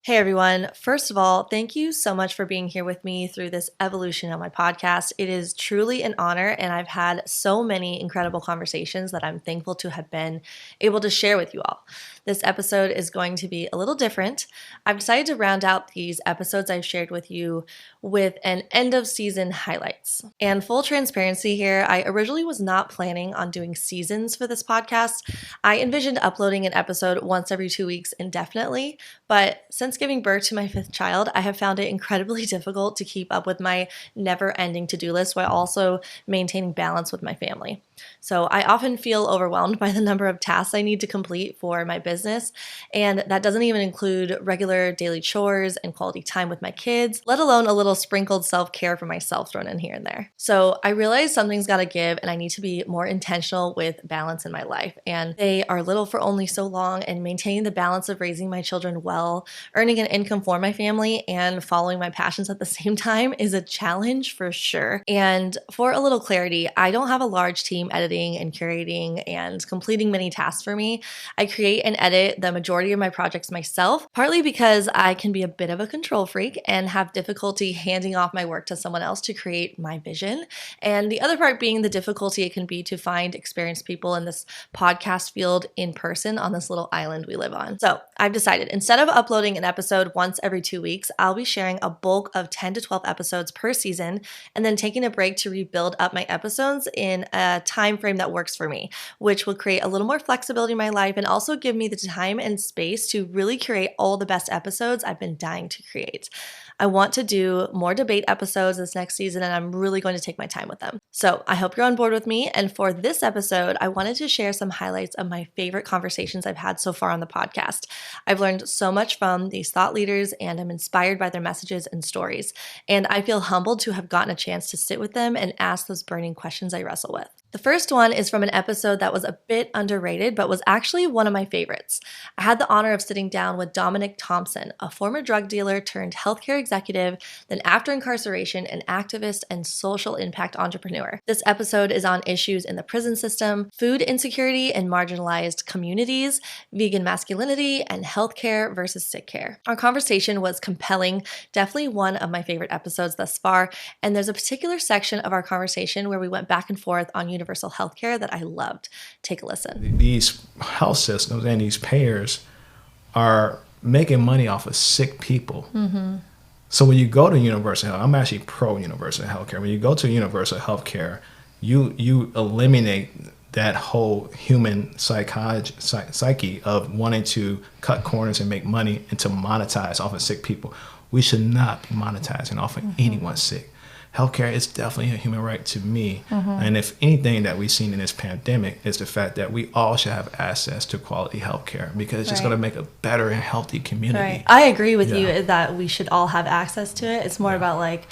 Hey everyone. First of all, thank you so much for being here with me through this evolution of my podcast. It is truly an honor, and I've had so many incredible conversations that I'm thankful to have been able to share with you all. This episode is going to be a little different. I've decided to round out these episodes I've shared with you with an end of season highlights. And full transparency here, I originally was not planning on doing seasons for this podcast. I envisioned uploading an episode once every 2 weeks indefinitely, but since giving birth to my fifth child, I have found it incredibly difficult to keep up with my never-ending to-do list while also maintaining balance with my family. So I often feel overwhelmed by the number of tasks I need to complete for my business, and that doesn't even include regular daily chores and quality time with my kids, let alone a little sprinkled self-care for myself thrown in here and there. So I realized something's got to give, and I need to be more intentional with balance in my life. And they are little for only so long, and maintaining the balance of raising my children well, earning an income for my family, and following my passions at the same time is a challenge for sure. And for a little clarity, I don't have a large team editing and curating and completing many tasks for me. I create and edit the majority of my projects myself, partly because I can be a bit of a control freak and have difficulty handing off my work to someone else to create my vision. And the other part being the difficulty it can be to find experienced people in this podcast field in person on this little island we live on. So I've decided instead of uploading an episode once every 2 weeks, I'll be sharing a bulk of 10 to 12 episodes per season and then taking a break to rebuild up my episodes in a time frame that works for me, which will create a little more flexibility in my life and also give me the time and space to really create all the best episodes I've been dying to create. I want to do more debate episodes this next season, and I'm really going to take my time with them. So I hope you're on board with me. And for this episode, I wanted to share some highlights of my favorite conversations I've had so far on the podcast. I've learned so much from these thought leaders, and I'm inspired by their messages and stories. And I feel humbled to have gotten a chance to sit with them and ask those burning questions I wrestle with. The first one is from an episode that was a bit underrated, but was actually one of my favorites. I had the honor of sitting down with Dominic Thompson, a former drug dealer turned healthcare executive, then after incarceration, an activist and social impact entrepreneur. This episode is on issues in the prison system, food insecurity in marginalized communities, vegan masculinity, and healthcare versus sick care. Our conversation was compelling, definitely one of my favorite episodes thus far, and there's a particular section of our conversation where we went back and forth on universal healthcare that I loved. Take a listen. These health systems and these payers are making money off of sick people. Mm-hmm. So when you go to universal health, I'm actually pro universal healthcare. When you go to universal healthcare, you eliminate that whole human psyche of wanting to cut corners and make money and to monetize off of sick people. We should not be monetizing off of anyone sick. Healthcare is definitely a human right to me. Mm-hmm. And if anything that we've seen in this pandemic is the fact that we all should have access to quality healthcare because it's just going to make a better and healthy community. Right. I agree with you that we should all have access to it. It's more about like,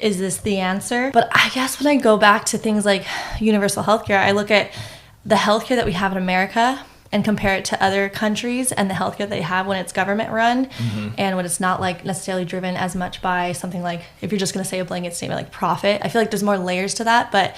is this the answer? But I guess when I go back to things like universal healthcare, I look at the healthcare that we have in America and compare it to other countries and the healthcare they have when it's government run and when it's not like necessarily driven as much by something like, if you're just going to say a blanket statement like profit, I feel like there's more layers to that. But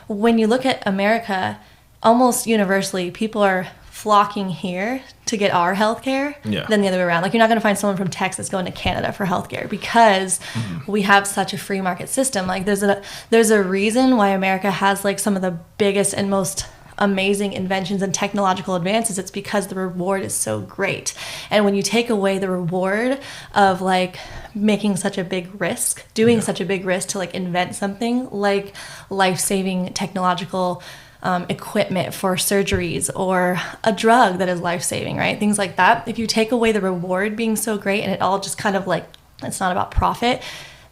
when you look at America, almost universally, people are flocking here to get our healthcare than the other way around. Like you're not going to find someone from Texas going to Canada for healthcare because we have such a free market system. Like there's a reason why America has like some of the biggest and most amazing inventions and technological advances. It's because the reward is so great. And when you take away the reward of like making such a big risk, doing such a big risk to like invent something like life-saving technological equipment for surgeries or a drug that is life-saving, right? Things like that. If you take away the reward being so great and it all just kind of like, it's not about profit,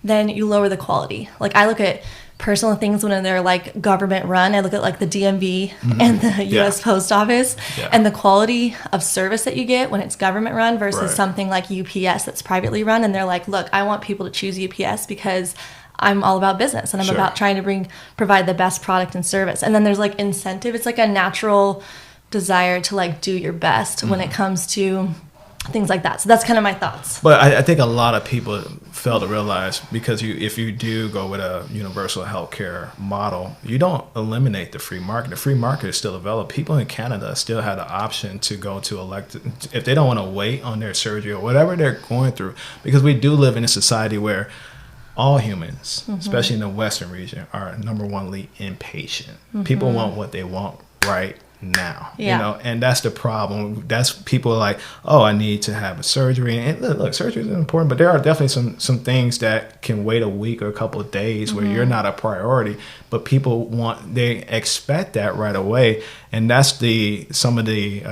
then you lower the quality. Like I look at personal things when they're like government run. I look at like the DMV and the US Post Office and the quality of service that you get when it's government run versus something like UPS that's privately run. And they're like, look, I want people to choose UPS because I'm all about business and I'm about trying to provide the best product and service. And then there's like incentive. It's like a natural desire to like do your best when it comes to things like that. So that's kind of my thoughts. But I think a lot of people fail to realize, because if you do go with a universal healthcare model, you don't eliminate the free market. The free market is still available. People in Canada still have the option to go to if they don't want to wait on their surgery or whatever they're going through, because we do live in a society where all humans, especially in the Western region, are number one impatient. People want what they want right now, and that's the problem. That's people like, oh, I need to have a surgery, and look, surgery is important, but there are definitely some things that can wait a week or a couple of days where you're not a priority, but they expect that right away, and that's some of the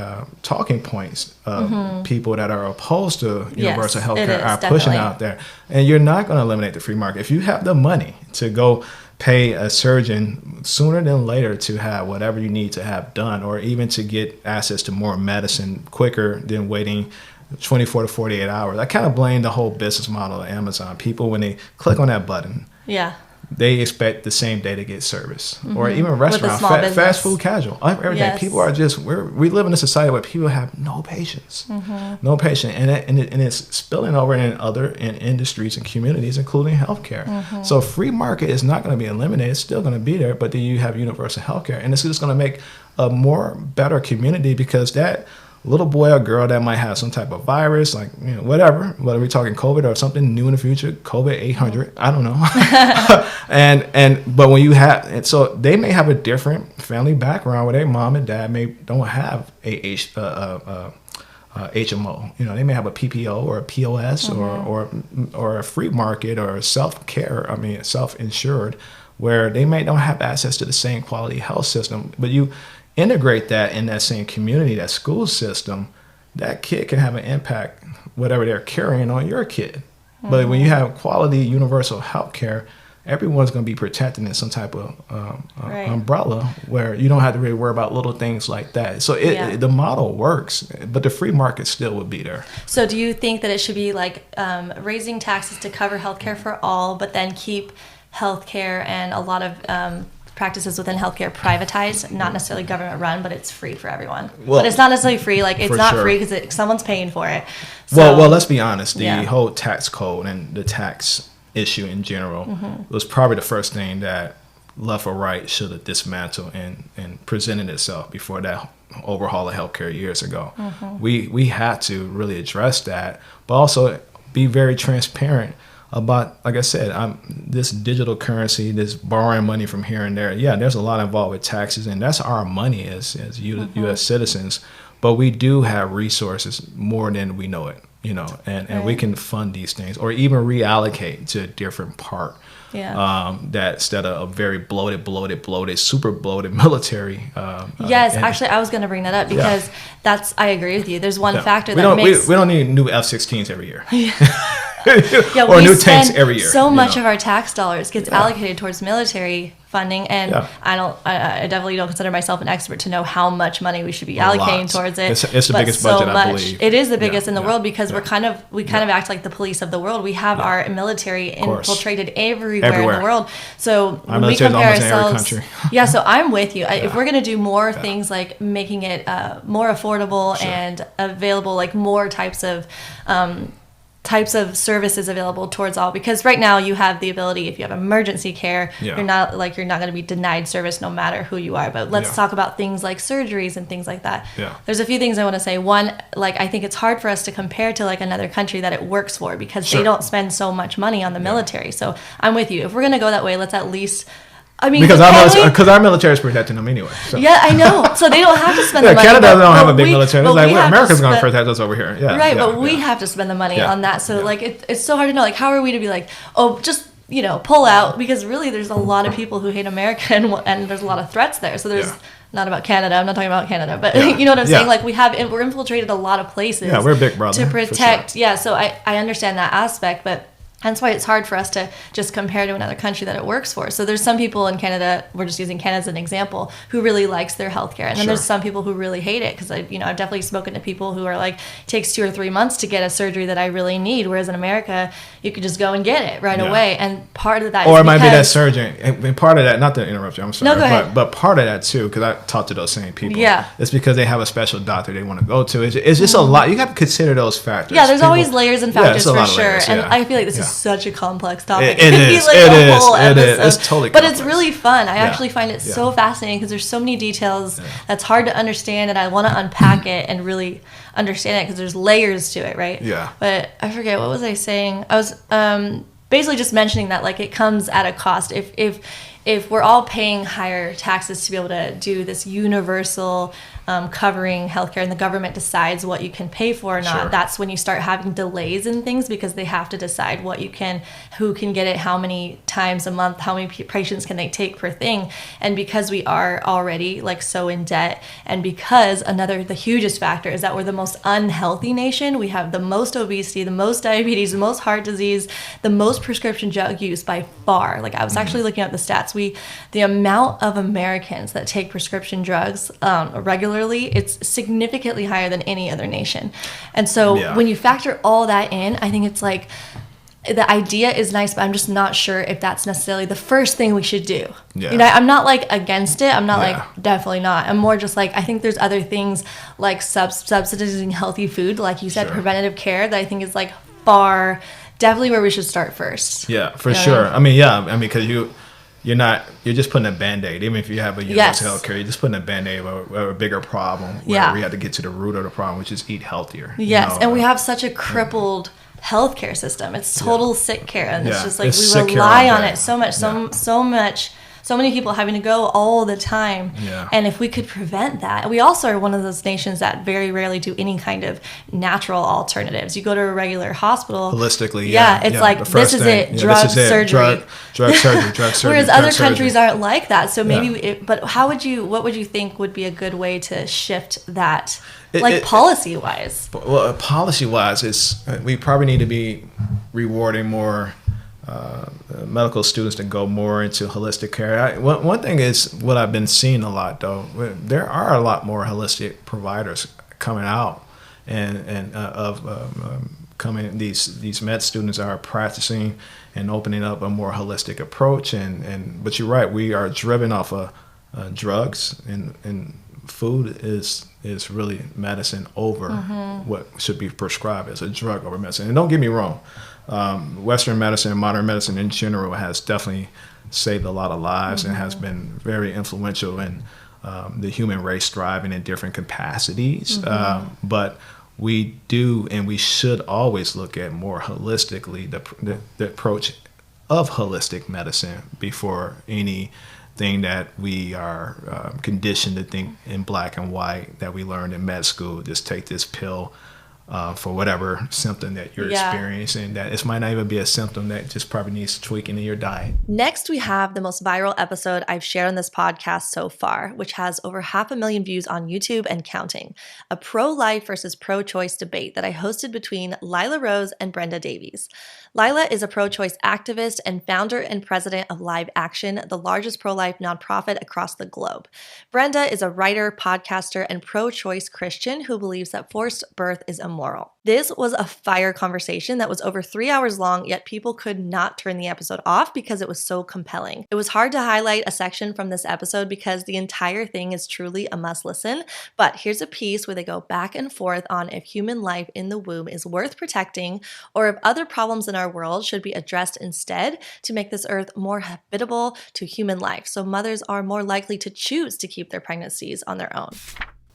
talking points of people that are opposed to universal health care are pushing out there. And you're not going to eliminate the free market. If you have the money to go pay a surgeon sooner than later to have whatever you need to have done, or even to get access to more medicine quicker than waiting 24 to 48 hours. I kind of blame the whole business model of Amazon. People, when they click on that button, they expect the same day to get service. Or even restaurants, fast food casual, everything. People are we live in a society where people have no patience, no patience, and it's spilling over in industries and communities, including healthcare. So free market is not going to be eliminated; it's still going to be there. But then you have universal healthcare, and it's just going to make a better community, because that little boy or girl that might have some type of virus, like whatever, whether we're talking COVID or something new in the future, COVID 800, I don't know. But when you have, so they may have a different family background where their mom and dad don't have a HMO. They may have a PPO or a POS or a free market or self-insured, where they may not have access to the same quality health system. But you integrate that in that same community, that school system, that kid can have an impact, whatever they're carrying, on your kid. But when you have quality universal health care, everyone's going to be protected in some type of umbrella, where you don't have to really worry about little things like that. So the model works, but the free market still would be there. So do you think that it should be like raising taxes to cover healthcare for all, but then keep healthcare and a lot of practices within healthcare privatized, not necessarily government run, but it's free for everyone? Well, but it's not necessarily free. Like, it's not free because someone's paying for it. So, well, let's be honest. The whole tax code and the tax issue in general was probably the first thing that left or right should have dismantled and presented itself before that overhaul of healthcare years ago. We had to really address that, but also be very transparent about, like I said, this digital currency, this borrowing money from here and there. Yeah, there's a lot involved with taxes, and that's our money as U.S. citizens. But we do have resources more than we know it, and we can fund these things, or even reallocate to a different part. That instead of a very bloated, super bloated military. Actually, I was going to bring that up, because I agree with you. There's one factor we don't need new F-16s every year. Or new tanks every year. So much of our tax dollars gets allocated towards military funding, and I definitely don't consider myself an expert to know how much money we should be allocating towards it. It's the biggest budget, I believe. It is the biggest in the world, because we kind of act like the police of the world. We have our military infiltrated everywhere in the world. So when we compare ourselves, so I'm with you. If we're gonna do more things like making it more affordable and available, like more types of services available towards all, because right now you have the ability, if you have emergency care, you're not going to be denied service no matter who you are. But let's talk about things like surgeries and things like that. There's a few things I want to say. One, I think it's hard for us to compare to another country that it works for, because they don't spend so much money on the military. So I'm with you. If we're going to go that way, let's at least, because our military is protecting them anyway. So. Yeah, I know. So they don't have to spend the money. Canada don't have a big military. It's like, America's going to protect us over here. But we have to spend the money on that. So it's so hard to know. How are we to be just pull out? Because really, there's a lot of people who hate America, and there's a lot of threats there. So there's not about Canada. I'm not talking about Canada, but you know what I'm saying. We're infiltrated a lot of places. Yeah, we're a big brother to protect. Sure. Yeah, so I understand that aspect, but Hence why it's hard for us to just compare to another country that it works for. So there's some people in Canada, we're just using Canada as an example, who really likes their healthcare. And then there's some people who really hate it, because I've definitely spoken to people who are like, it takes 2 or 3 months to get a surgery that I really need. Whereas in America, you could just go and get it right away. And part of that or it might be that surgeon. And part of that, not to interrupt you, I'm sorry. No, go ahead. But part of that too, because I talked to those same people. Yeah. It's because they have a special doctor they want to go to. It's just a lot. You have to consider those factors. Yeah, there's always layers and factors for sure. Layers, and I feel like this is such a complex topic. It is. Like it a is. whole it episode. is. It's totally But complex. it's really fun. I actually find it so fascinating, because there's so many details that's hard to understand, and I want to unpack it and really understand it, because there's layers to it, right? Yeah. But I forget, what was I saying? I was basically just mentioning that, like, it comes at a cost. If we're all paying higher taxes to be able to do this universal covering healthcare, and the government decides what you can pay for or not, that's when you start having delays in things, because they have to decide what you can, who can get it, how many times a month, how many patients can they take per thing. And because we are already like so in debt, and because the hugest factor is that we're the most unhealthy nation, we have the most obesity, the most diabetes, the most heart disease, the most prescription drug use by far. Like, I was actually looking at the stats. The amount of Americans that take prescription drugs regularly, it's significantly higher than any other nation. And so when you factor all that in, I think it's like, the idea is nice, but I'm just not sure if that's necessarily the first thing we should do. I'm not like against it. I'm not like, definitely not. I'm more just like, I think there's other things like subsidizing healthy food, like you said, preventative care, that I think is like definitely where we should start first. Yeah, for sure. I mean, because you're just putting a Band-Aid. Even if you have a universal health care, you're just putting a Band-Aid of a bigger problem where we have to get to the root of the problem, which is eat healthier. Yes, and we have such a crippled healthcare system. It's total sick care, and it's just like we rely on it so much, so many people having to go all the time. And if we could prevent that, we also are one of those nations that very rarely do any kind of natural alternatives. You go to a regular hospital holistically, it's like, this is it, drug surgery. Drug surgery. Whereas other countries aren't like that. So maybe, but what would you think would be a good way to shift that? Policy-wise? Well, policy-wise, we probably need to be rewarding more medical students to go more into holistic care. One thing is what I've been seeing a lot, though. There are a lot more holistic providers coming out, and coming. These med students are practicing and opening up a more holistic approach. But you're right, we are driven off of drugs, and food is really medicine over what should be prescribed as a drug over medicine. And don't get me wrong, Western medicine and modern medicine in general has definitely saved a lot of lives and has been very influential in the human race thriving in different capacities. But we do, and we should always look at more holistically the approach of holistic medicine before anything that we are conditioned to think in black and white that we learned in med school. Just take this pill for whatever symptom that you're experiencing, that it might not even be a symptom, that just probably needs tweaking in your diet. Next, we have the most viral episode I've shared on this podcast so far, which has over 500,000 views on YouTube and counting. A pro-life versus pro-choice debate that I hosted between Lila Rose and Brenda Davies. Lila is a pro-choice activist and founder and president of Live Action, the largest pro-life nonprofit across the globe. Brenda is a writer, podcaster, and pro-choice Christian who believes that forced birth is immoral. This was a fire conversation that was over 3 hours long, yet people could not turn the episode off because it was so compelling. It was hard to highlight a section from this episode because the entire thing is truly a must listen, but here's a piece where they go back and forth on if human life in the womb is worth protecting, or if other problems in our world should be addressed instead to make this earth more habitable to human life, so mothers are more likely to choose to keep their pregnancies on their own.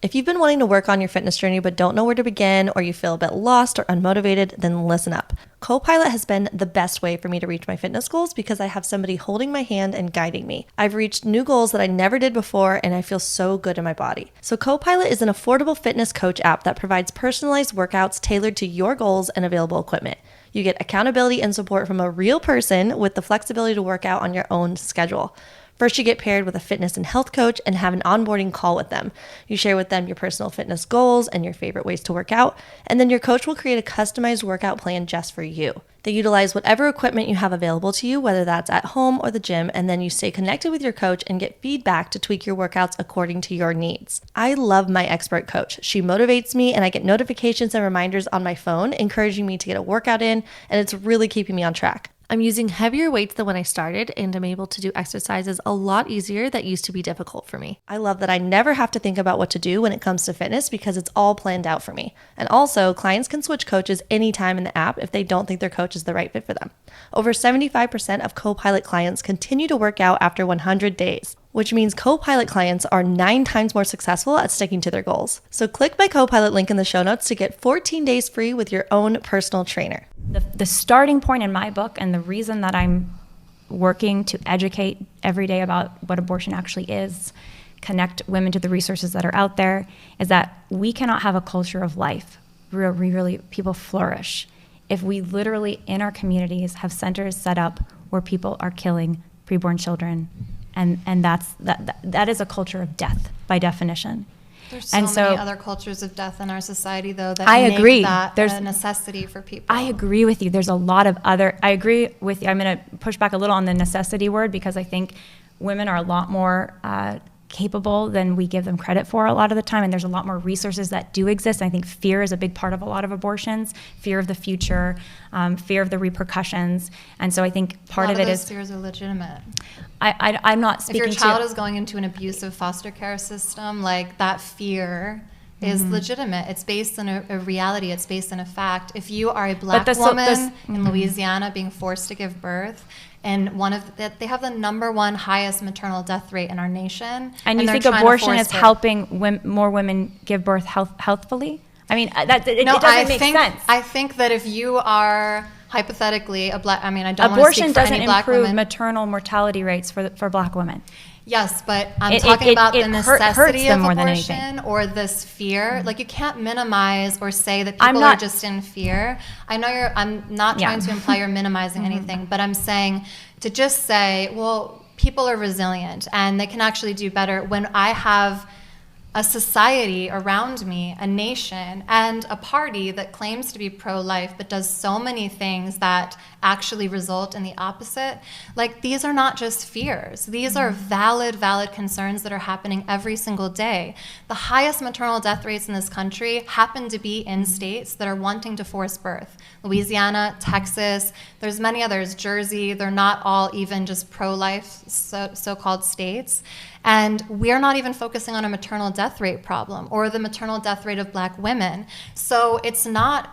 If you've been wanting to work on your fitness journey but don't know where to begin, or you feel a bit lost or unmotivated, then listen up. Copilot has been the best way for me to reach my fitness goals because I have somebody holding my hand and guiding me. I've reached new goals that I never did before, and I feel so good in my body. So Copilot is an affordable fitness coach app that provides personalized workouts tailored to your goals and available equipment. You get accountability and support from a real person with the flexibility to work out on your own schedule. First, you get paired with a fitness and health coach and have an onboarding call with them. You share with them your personal fitness goals and your favorite ways to work out, and then your coach will create a customized workout plan just for you. They utilize whatever equipment you have available to you, whether that's at home or the gym, and then you stay connected with your coach and get feedback to tweak your workouts according to your needs. I love my expert coach. She motivates me, and I get notifications and reminders on my phone, encouraging me to get a workout in, and it's really keeping me on track. I'm using heavier weights than when I started, and I'm able to do exercises a lot easier that used to be difficult for me. I love that I never have to think about what to do when it comes to fitness because it's all planned out for me. And also, clients can switch coaches anytime in the app if they don't think their coach is the right fit for them. Over 75% of Copilot clients continue to work out after 100 days, which means Copilot clients are 9 times more successful at sticking to their goals. So click my Copilot link in the show notes to get 14 days free with your own personal trainer. The starting point in my book, and the reason that I'm working to educate every day about what abortion actually is, connect women to the resources that are out there, is that we cannot have a culture of life where really people flourish if we literally in our communities have centers set up where people are killing preborn children, and that is a culture of death by definition. There's so many other cultures of death in our society, though, that agree. Make that There's a necessity for people. I agree with you. There's a lot of other. I agree with you. I'm going to push back a little on the necessity word because I think women are a lot more capable than we give them credit for a lot of the time, and there's a lot more resources that do exist. I think fear is a big part of a lot of abortions, fear of the future, fear of the repercussions, and so I think part of it is fears are legitimate. I'm not speaking to... If your child is going into an abusive foster care system, like that fear is legitimate. It's based on a reality. It's based on a fact. If you are a black woman in Louisiana being forced to give birth, and they have the #1 highest maternal death rate in our nation. And you think abortion is helping more women give birth healthfully? I mean, it doesn't make sense. I think that if you are hypothetically a black, I don't want to speak for any black women. Abortion doesn't improve maternal mortality rates for black women. Yes, but I'm talking about the necessity of more abortion or this fear. Like, you can't minimize or say that people are just in fear. I know I'm not trying to imply you're minimizing anything, but I'm saying to just say, well, people are resilient and they can actually do better when I have a society around me, a nation, and a party that claims to be pro-life but does so many things that actually result in the opposite. Like, these are not just fears. These are valid concerns that are happening every single day. The highest maternal death rates in this country happen to be in states that are wanting to force birth. Louisiana, Texas, there's many others, Jersey, they're not all even just pro-life so-called states. And we're not even focusing on a maternal death rate problem or the maternal death rate of black women. So it's not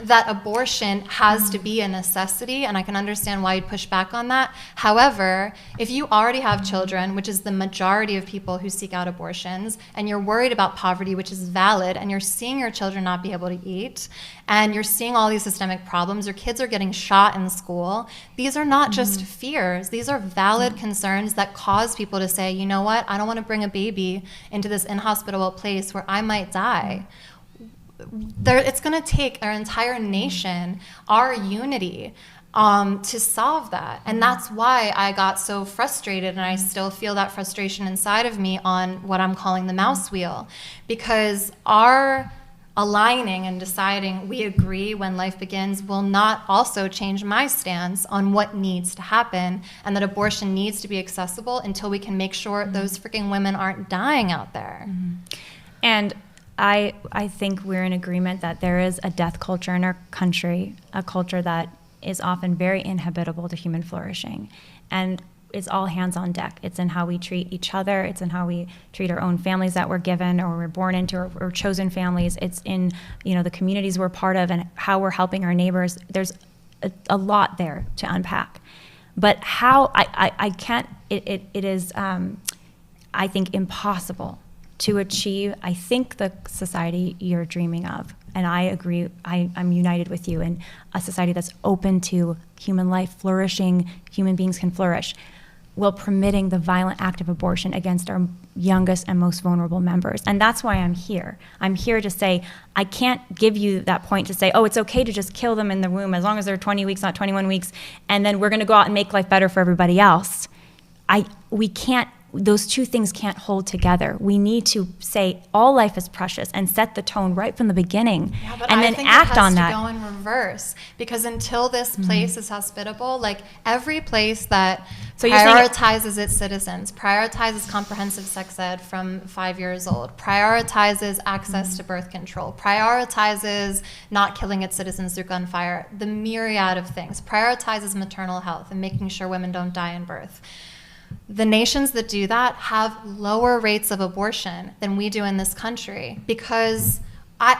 that abortion has to be a necessity, and I can understand why you'd push back on that. However, if you already have children, which is the majority of people who seek out abortions, and you're worried about poverty, which is valid, and you're seeing your children not be able to eat, and you're seeing all these systemic problems, your kids are getting shot in school, these are not just fears. These are valid concerns that cause people to say, you know what, I don't want to bring a baby into this inhospitable place where I might die. It's going to take our entire nation, our unity, to solve that. And that's why I got so frustrated, and I still feel that frustration inside of me on what I'm calling the mouse wheel. Because our aligning and deciding we agree when life begins will not also change my stance on what needs to happen, and that abortion needs to be accessible until we can make sure those freaking women aren't dying out there. And I think we're in agreement that there is a death culture in our country, a culture that is often very inhabitable to human flourishing. And it's all hands on deck. It's in how we treat each other. It's in how we treat our own families that we're given or we're born into or chosen families. It's in the communities we're part of and how we're helping our neighbors. There's a lot there to unpack. But how I can't, it is, I think, impossible to achieve, I think, the society you're dreaming of. And I agree, I'm united with you in a society that's open to human life flourishing, human beings can flourish, while permitting the violent act of abortion against our youngest and most vulnerable members. And that's why I'm here. I'm here to say, I can't give you that point to say, oh, it's okay to just kill them in the womb as long as they're 20 weeks, not 21 weeks, and then we're gonna go out and make life better for everybody else. we can't, those two things can't hold together. We need to say all life is precious and set the tone right from the beginning, and then act on that. It has to go in reverse, because until this place is hospitable, like every place that prioritizes its citizens, prioritizes comprehensive sex ed from 5 years old, prioritizes access to birth control, prioritizes not killing its citizens through gunfire, the myriad of things, prioritizes maternal health and making sure women don't die in birth. The nations that do that have lower rates of abortion than we do in this country, because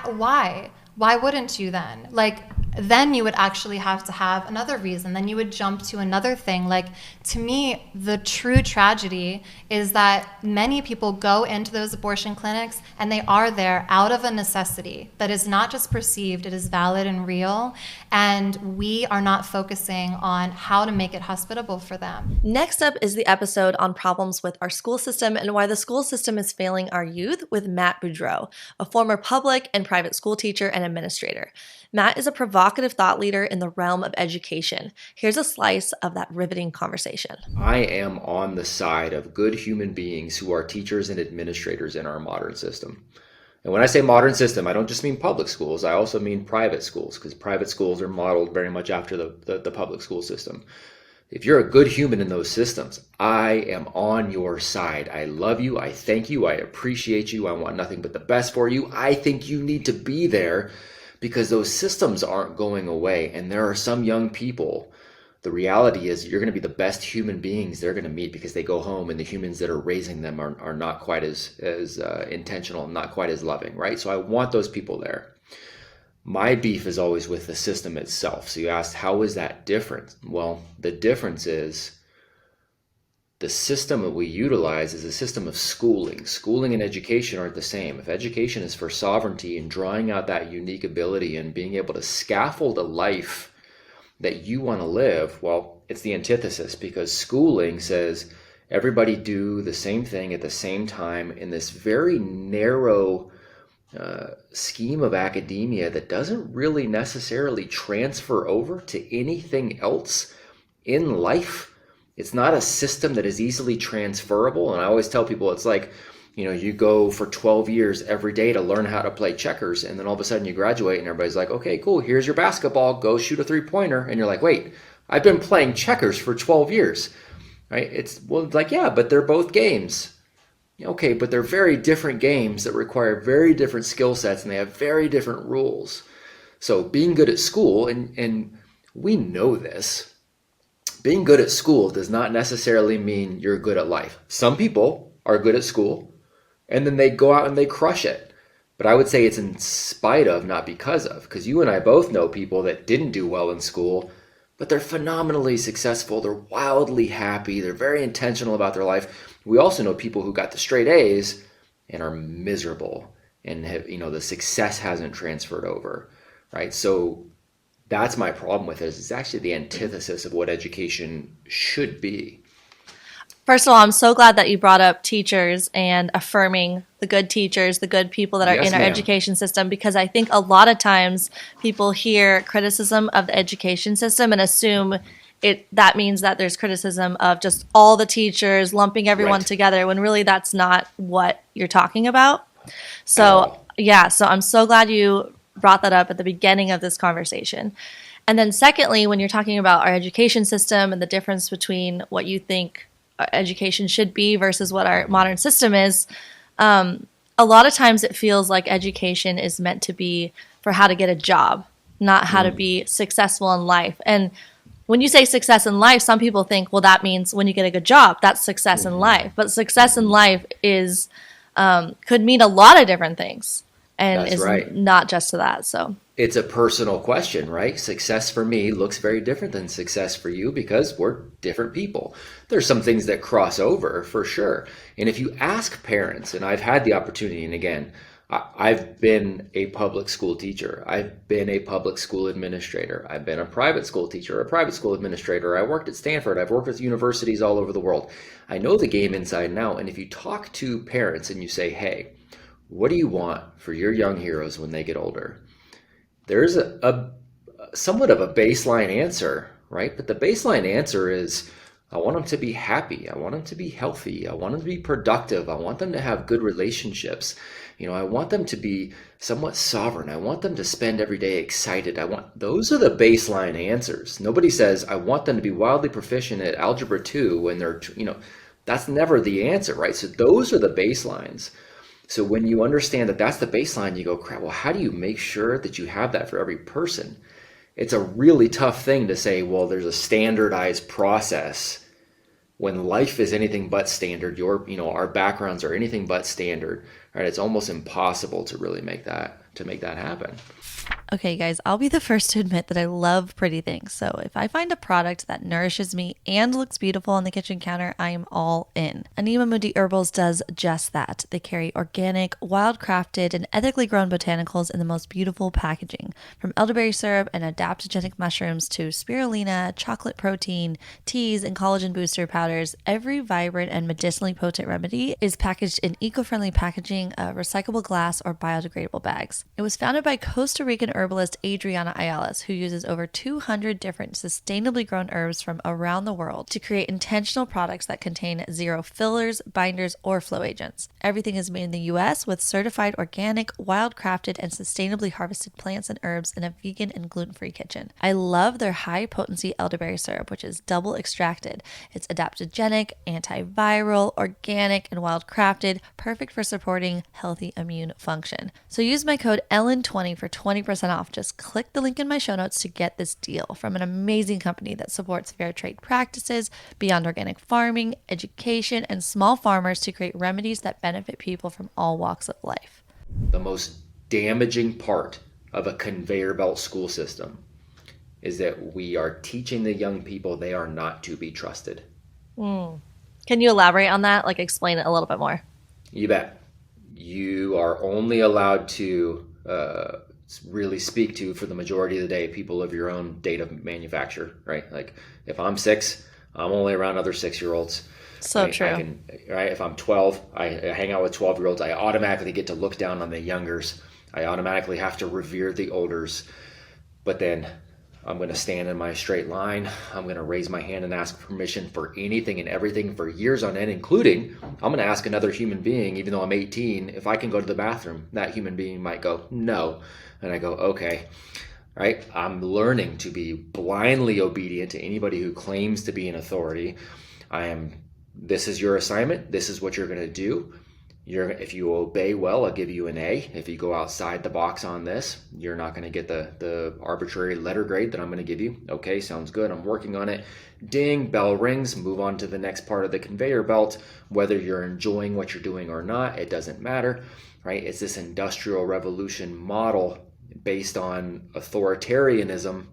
why? Why wouldn't you then? Like, then you would actually have to have another reason. Then you would jump to another thing. Like, to me, the true tragedy is that many people go into those abortion clinics and they are there out of a necessity that is not just perceived, it is valid and real. And we are not focusing on how to make it hospitable for them. Next up is the episode on problems with our school system and why the school system is failing our youth with Matt Boudreau, a former public and private school teacher and administrator. Matt is a provocative thought leader in the realm of education. Here's a slice of that riveting conversation. I am on the side of good human beings who are teachers and administrators in our modern system. And when I say modern system, I don't just mean public schools. I also mean private schools, because private schools are modeled very much after the public school system. If you're a good human in those systems, I am on your side. I love you. I thank you. I appreciate you. I want nothing but the best for you. I think you need to be there, because those systems aren't going away. And there are some young people, the reality is you're going to be the best human beings they're going to meet, because they go home and the humans that are raising them are not quite as intentional, not quite as loving, right? So I want those people there. My beef is always with the system itself. So you asked, how is that different? Well, the difference is the system that we utilize is a system of schooling. Schooling and education aren't the same. If education is for sovereignty and drawing out that unique ability and being able to scaffold a life that you want to live, well, it's the antithesis, because schooling says everybody do the same thing at the same time in this very narrow scheme of academia that doesn't really necessarily transfer over to anything else in life. It's not a system that is easily transferable. And I always tell people, it's like, you go for 12 years every day to learn how to play checkers, and then all of a sudden you graduate and everybody's like, okay, cool, here's your basketball, go shoot a 3-pointer. And you're like, wait, I've been playing checkers for 12 years, right? It's like, yeah, but they're both games. Okay, but they're very different games that require very different skill sets, and they have very different rules. So being good at school, and we know this, being good at school does not necessarily mean you're good at life. Some people are good at school, and then they go out and they crush it. But I would say it's in spite of, not because of, because you and I both know people that didn't do well in school, but they're phenomenally successful. They're wildly happy. They're very intentional about their life. We also know people who got the straight A's and are miserable, and have, the success hasn't transferred over, right? So that's my problem with it. It's actually the antithesis of what education should be. First of all, I'm so glad that you brought up teachers and affirming the good teachers, the good people that are in our education system, because I think a lot of times people hear criticism of the education system and assume that means that there's criticism of just all the teachers, lumping everyone together, when really that's not what you're talking about. So so I'm so glad you brought that up at the beginning of this conversation. And then secondly, when you're talking about our education system and the difference between what you think our education should be versus what our modern system is, a lot of times it feels like education is meant to be for how to get a job, not how to be successful in life. And when you say success in life, some people think, well, that means when you get a good job, that's success in life. But success in life is could mean a lot of different things, and is not just to that. So it's a personal question, right? Success for me looks very different than success for you, because we're different people. There's some things that cross over for sure. And if you ask parents, and I've had the opportunity, and again, I've been a public school teacher. I've been a public school administrator. I've been a private school teacher, a private school administrator. I worked at Stanford. I've worked with universities all over the world. I know the game inside and out. And if you talk to parents and you say, hey, what do you want for your young heroes when they get older? There's a somewhat of a baseline answer, right? But the baseline answer is, I want them to be happy. I want them to be healthy. I want them to be productive. I want them to have good relationships. I want them to be somewhat sovereign. I want them to spend every day excited. Those are the baseline answers. Nobody says, I want them to be wildly proficient at algebra 2 when they're, that's never the answer, right? So those are the baselines. So when you understand that that's the baseline, you go, crap, well, how do you make sure that you have that for every person? It's a really tough thing to say, well, there's a standardized process when life is anything but standard. Our backgrounds are anything but standard, right? It's almost impossible to really make that happen. Okay, guys, I'll be the first to admit that I love pretty things. So if I find a product that nourishes me and looks beautiful on the kitchen counter, I am all in. Anima Mundi Herbals does just that. They carry organic, wild-crafted, and ethically grown botanicals in the most beautiful packaging. From elderberry syrup and adaptogenic mushrooms to spirulina, chocolate protein, teas, and collagen booster powders, every vibrant and medicinally potent remedy is packaged in eco-friendly packaging, recyclable glass, or biodegradable bags. It was founded by Costa Rican herbalist Adriana Ayales, who uses over 200 different sustainably grown herbs from around the world to create intentional products that contain zero fillers, binders, or flow agents. Everything is made in the US with certified organic, wild-crafted, and sustainably harvested plants and herbs in a vegan and gluten-free kitchen. I love their high-potency elderberry syrup, which is double extracted. It's adaptogenic, antiviral, organic, and wild-crafted, perfect for supporting healthy immune function. So use my code ELLEN20 for 20% off. Just click the link in my show notes to get this deal from an amazing company that supports fair trade practices, beyond organic farming, education, and small farmers to create remedies that benefit people from all walks of life. The most damaging part of a conveyor belt school system is that we are teaching the young people they are not to be trusted. Can you elaborate on that? Explain it a little bit more. You bet. You are only allowed to really speak to, for the majority of the day, people of your own date of manufacture, right? If I'm 6, I'm only around other 6-year-olds. So right? true. If I'm 12, I hang out with 12-year-olds. I automatically get to look down on the youngers. I automatically have to revere the olders. But then I'm going to stand in my straight line. I'm going to raise my hand and ask permission for anything and everything for years on end, including I'm going to ask another human being, even though I'm 18, if I can go to the bathroom. That human being might go, no. And I go, okay. Right? I'm learning to be blindly obedient to anybody who claims to be an authority. This is your assignment. This is what you're going to do. If you obey well, I'll give you an A. If you go outside the box on this, you're not going to get the arbitrary letter grade that I'm going to give you. Okay, sounds good. I'm working on it. Ding, bell rings. Move on to the next part of the conveyor belt. Whether you're enjoying what you're doing or not, it doesn't matter, right? It's this industrial revolution model based on authoritarianism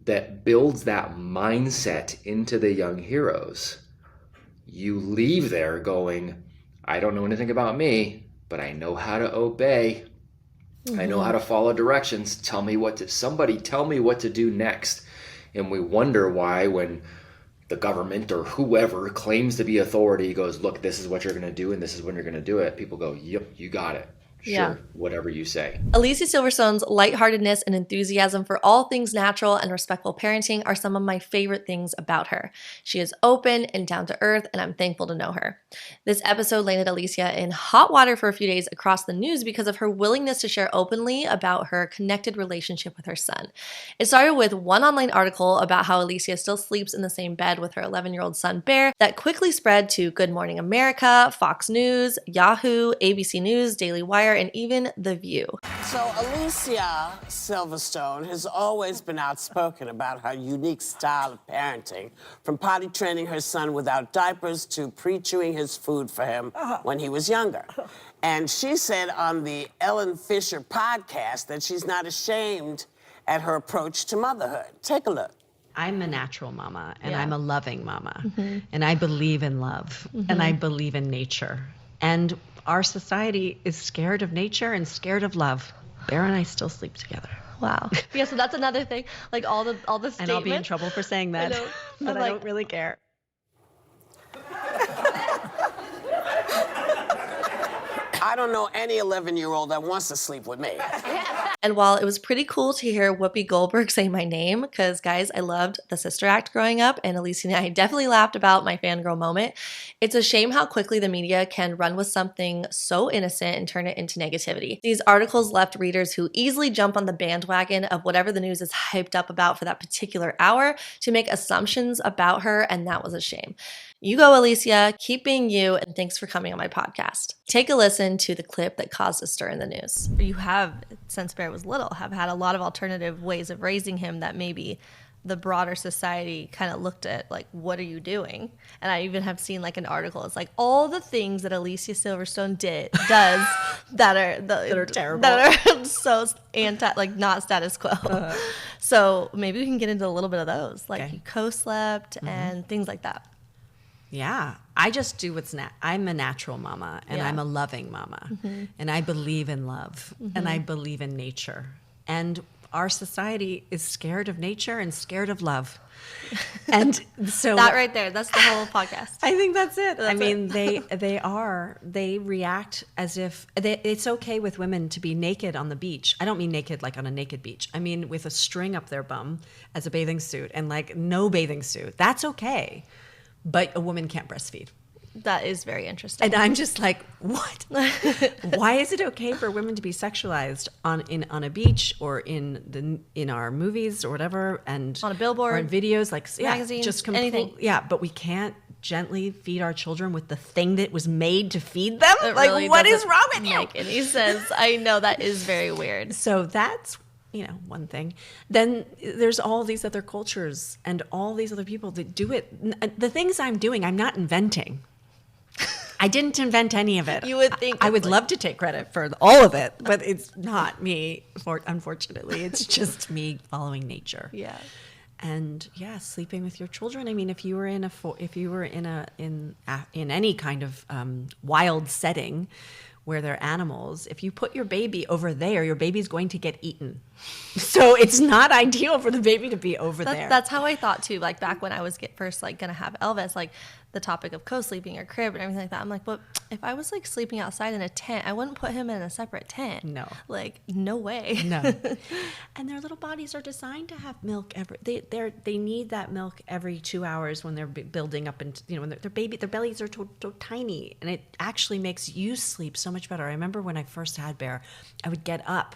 that builds that mindset into the young heroes. You leave there going, I don't know anything about me, but I know how to obey. I know how to follow directions. Somebody tell me what to do next. And we wonder why when the government or whoever claims to be authority goes, look, this is what you're going to do and this is when you're going to do it. People go, yep, you got it. Sure, yeah. Whatever you say. Alicia Silverstone's lightheartedness and enthusiasm for all things natural and respectful parenting are some of my favorite things about her. She is open and down to earth, and I'm thankful to know her. This episode landed Alicia in hot water for a few days across the news because of her willingness to share openly about her connected relationship with her son. It started with one online article about how Alicia still sleeps in the same bed with her 11-year-old son, Bear, that quickly spread to Good Morning America, Fox News, Yahoo, ABC News, Daily Wire, and even The View. So Alicia Silverstone has always been outspoken about her unique style of parenting, from potty training her son without diapers to pre-chewing his food for him when he was younger. And she said on the Ellen Fisher podcast that she's not ashamed at her approach to motherhood. Take a look. I'm a natural mama, and I'm a loving mama, and I believe in love, and I believe in nature. And our society is scared of nature and scared of love. Bear and I still sleep together. Wow. Yeah, so that's another thing. All the statements. And I'll be in trouble for saying that, but I don't really care. I don't know any 11-year-old that wants to sleep with me. And while it was pretty cool to hear Whoopi Goldberg say my name, because guys, I loved the Sister Act growing up, and Alicia and I definitely laughed about my fangirl moment, it's a shame how quickly the media can run with something so innocent and turn it into negativity. These articles left readers who easily jump on the bandwagon of whatever the news is hyped up about for that particular hour to make assumptions about her, and that was a shame. You go, Alicia. Keep being you, and thanks for coming on my podcast. Take a listen to the clip that caused a stir in the news. You have, since Bear was little, have had a lot of alternative ways of raising him that maybe the broader society kind of looked at, like, what are you doing? And I even have seen like an article. It's like all the things that Alicia Silverstone does that are terrible, that are so not status quo. So maybe we can get into a little bit of those, like you co-slept and things like that. Yeah, I just do I'm a natural mama, and I'm a loving mama, and I believe in love, and I believe in nature. And our society is scared of nature and scared of love. And so that right there, that's the whole podcast. I think that's it. They react as if it's okay with women to be naked on the beach. I don't mean naked like on a naked beach. I mean with a string up their bum as a bathing suit and like no bathing suit. That's okay. But a woman can't breastfeed. That is very interesting. And I'm just like, what? Why is it okay for women to be sexualized on a beach or in our movies or whatever, and on a billboard or in videos, like magazines, just anything? Yeah, but we can't gently feed our children with the thing that was made to feed them. It like, really what is wrong with you? Make any sense? I know that is very weird. So that's one thing. Then there's all these other cultures and all these other people that do it. The things I'm doing, I'm not inventing. I didn't invent any of it. You would think I would love to take credit for all of it, but it's not me. Unfortunately, it's just me following nature. Yeah. And sleeping with your children. I mean, if you were in any kind of wild setting where there are animals, if you put your baby over there, your baby's going to get eaten. So it's not ideal for the baby to be over there. That's how I thought too. Like back when I was first like gonna have Elvis, like the topic of co-sleeping or crib and everything like that. I'm like, but if I was like sleeping outside in a tent, I wouldn't put him in a separate tent. No. Like no way. No. And their little bodies are designed to have milk they need that milk every 2 hours when they're building up, and when their bellies are so tiny, and it actually makes you sleep so much better. I remember when I first had Bear, I would get up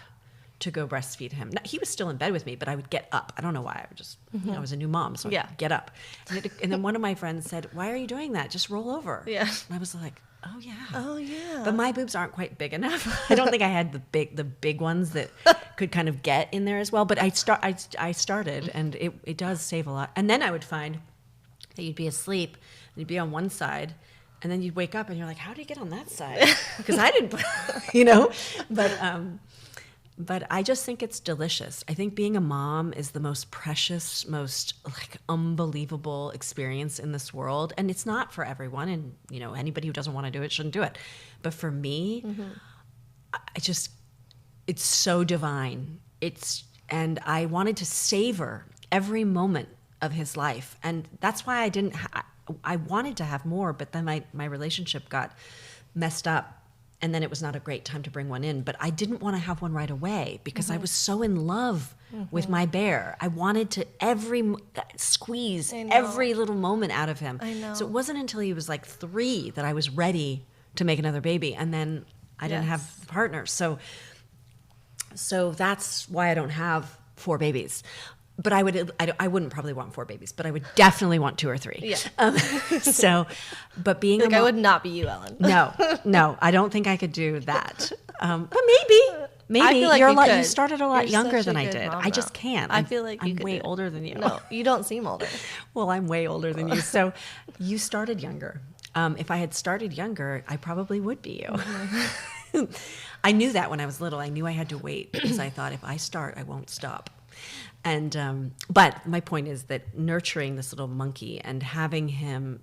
to go breastfeed him. Now, he was still in bed with me, but I would get up. I don't know why. I would just, I was a new mom, so I'd get up. And then one of my friends said, "Why are you doing that? Just roll over." Yeah. And I was like, "Oh yeah." Oh yeah. But my boobs aren't quite big enough. I don't think I had the big ones that could kind of get in there as well. But I started, and it does save a lot. And then I would find that you'd be asleep, and you'd be on one side, and then you'd wake up, and you're like, "How did you get on that side?" Because I didn't, But I just think it's delicious. I think being a mom is the most precious, most like unbelievable experience in this world. And it's not for everyone. And, anybody who doesn't want to do it shouldn't do it. But for me, it's so divine. And I wanted to savor every moment of his life. And that's why I wanted to have more, but then my relationship got messed up. And then it was not a great time to bring one in. But I didn't want to have one right away because I was so in love with my Bear. I wanted to squeeze every little moment out of him. I know. So it wasn't until he was like 3 that I was ready to make another baby. And then I didn't have a partner. So that's why I don't have 4 babies. But I wouldn't probably want 4 babies, but I would definitely want 2 or 3. Yeah. But being I would not be you, Ellen. No, I don't think I could do that. But maybe I feel like you started a lot younger than I did. Mom, I just can't. I feel like I'm way older than you. No, you don't seem older. Well, I'm way older than you. So you started younger. If I had started younger, I probably would be you. Mm-hmm. I knew that when I was little. I knew I had to wait because I thought if I start, I won't stop. And but my point is that nurturing this little monkey and having him,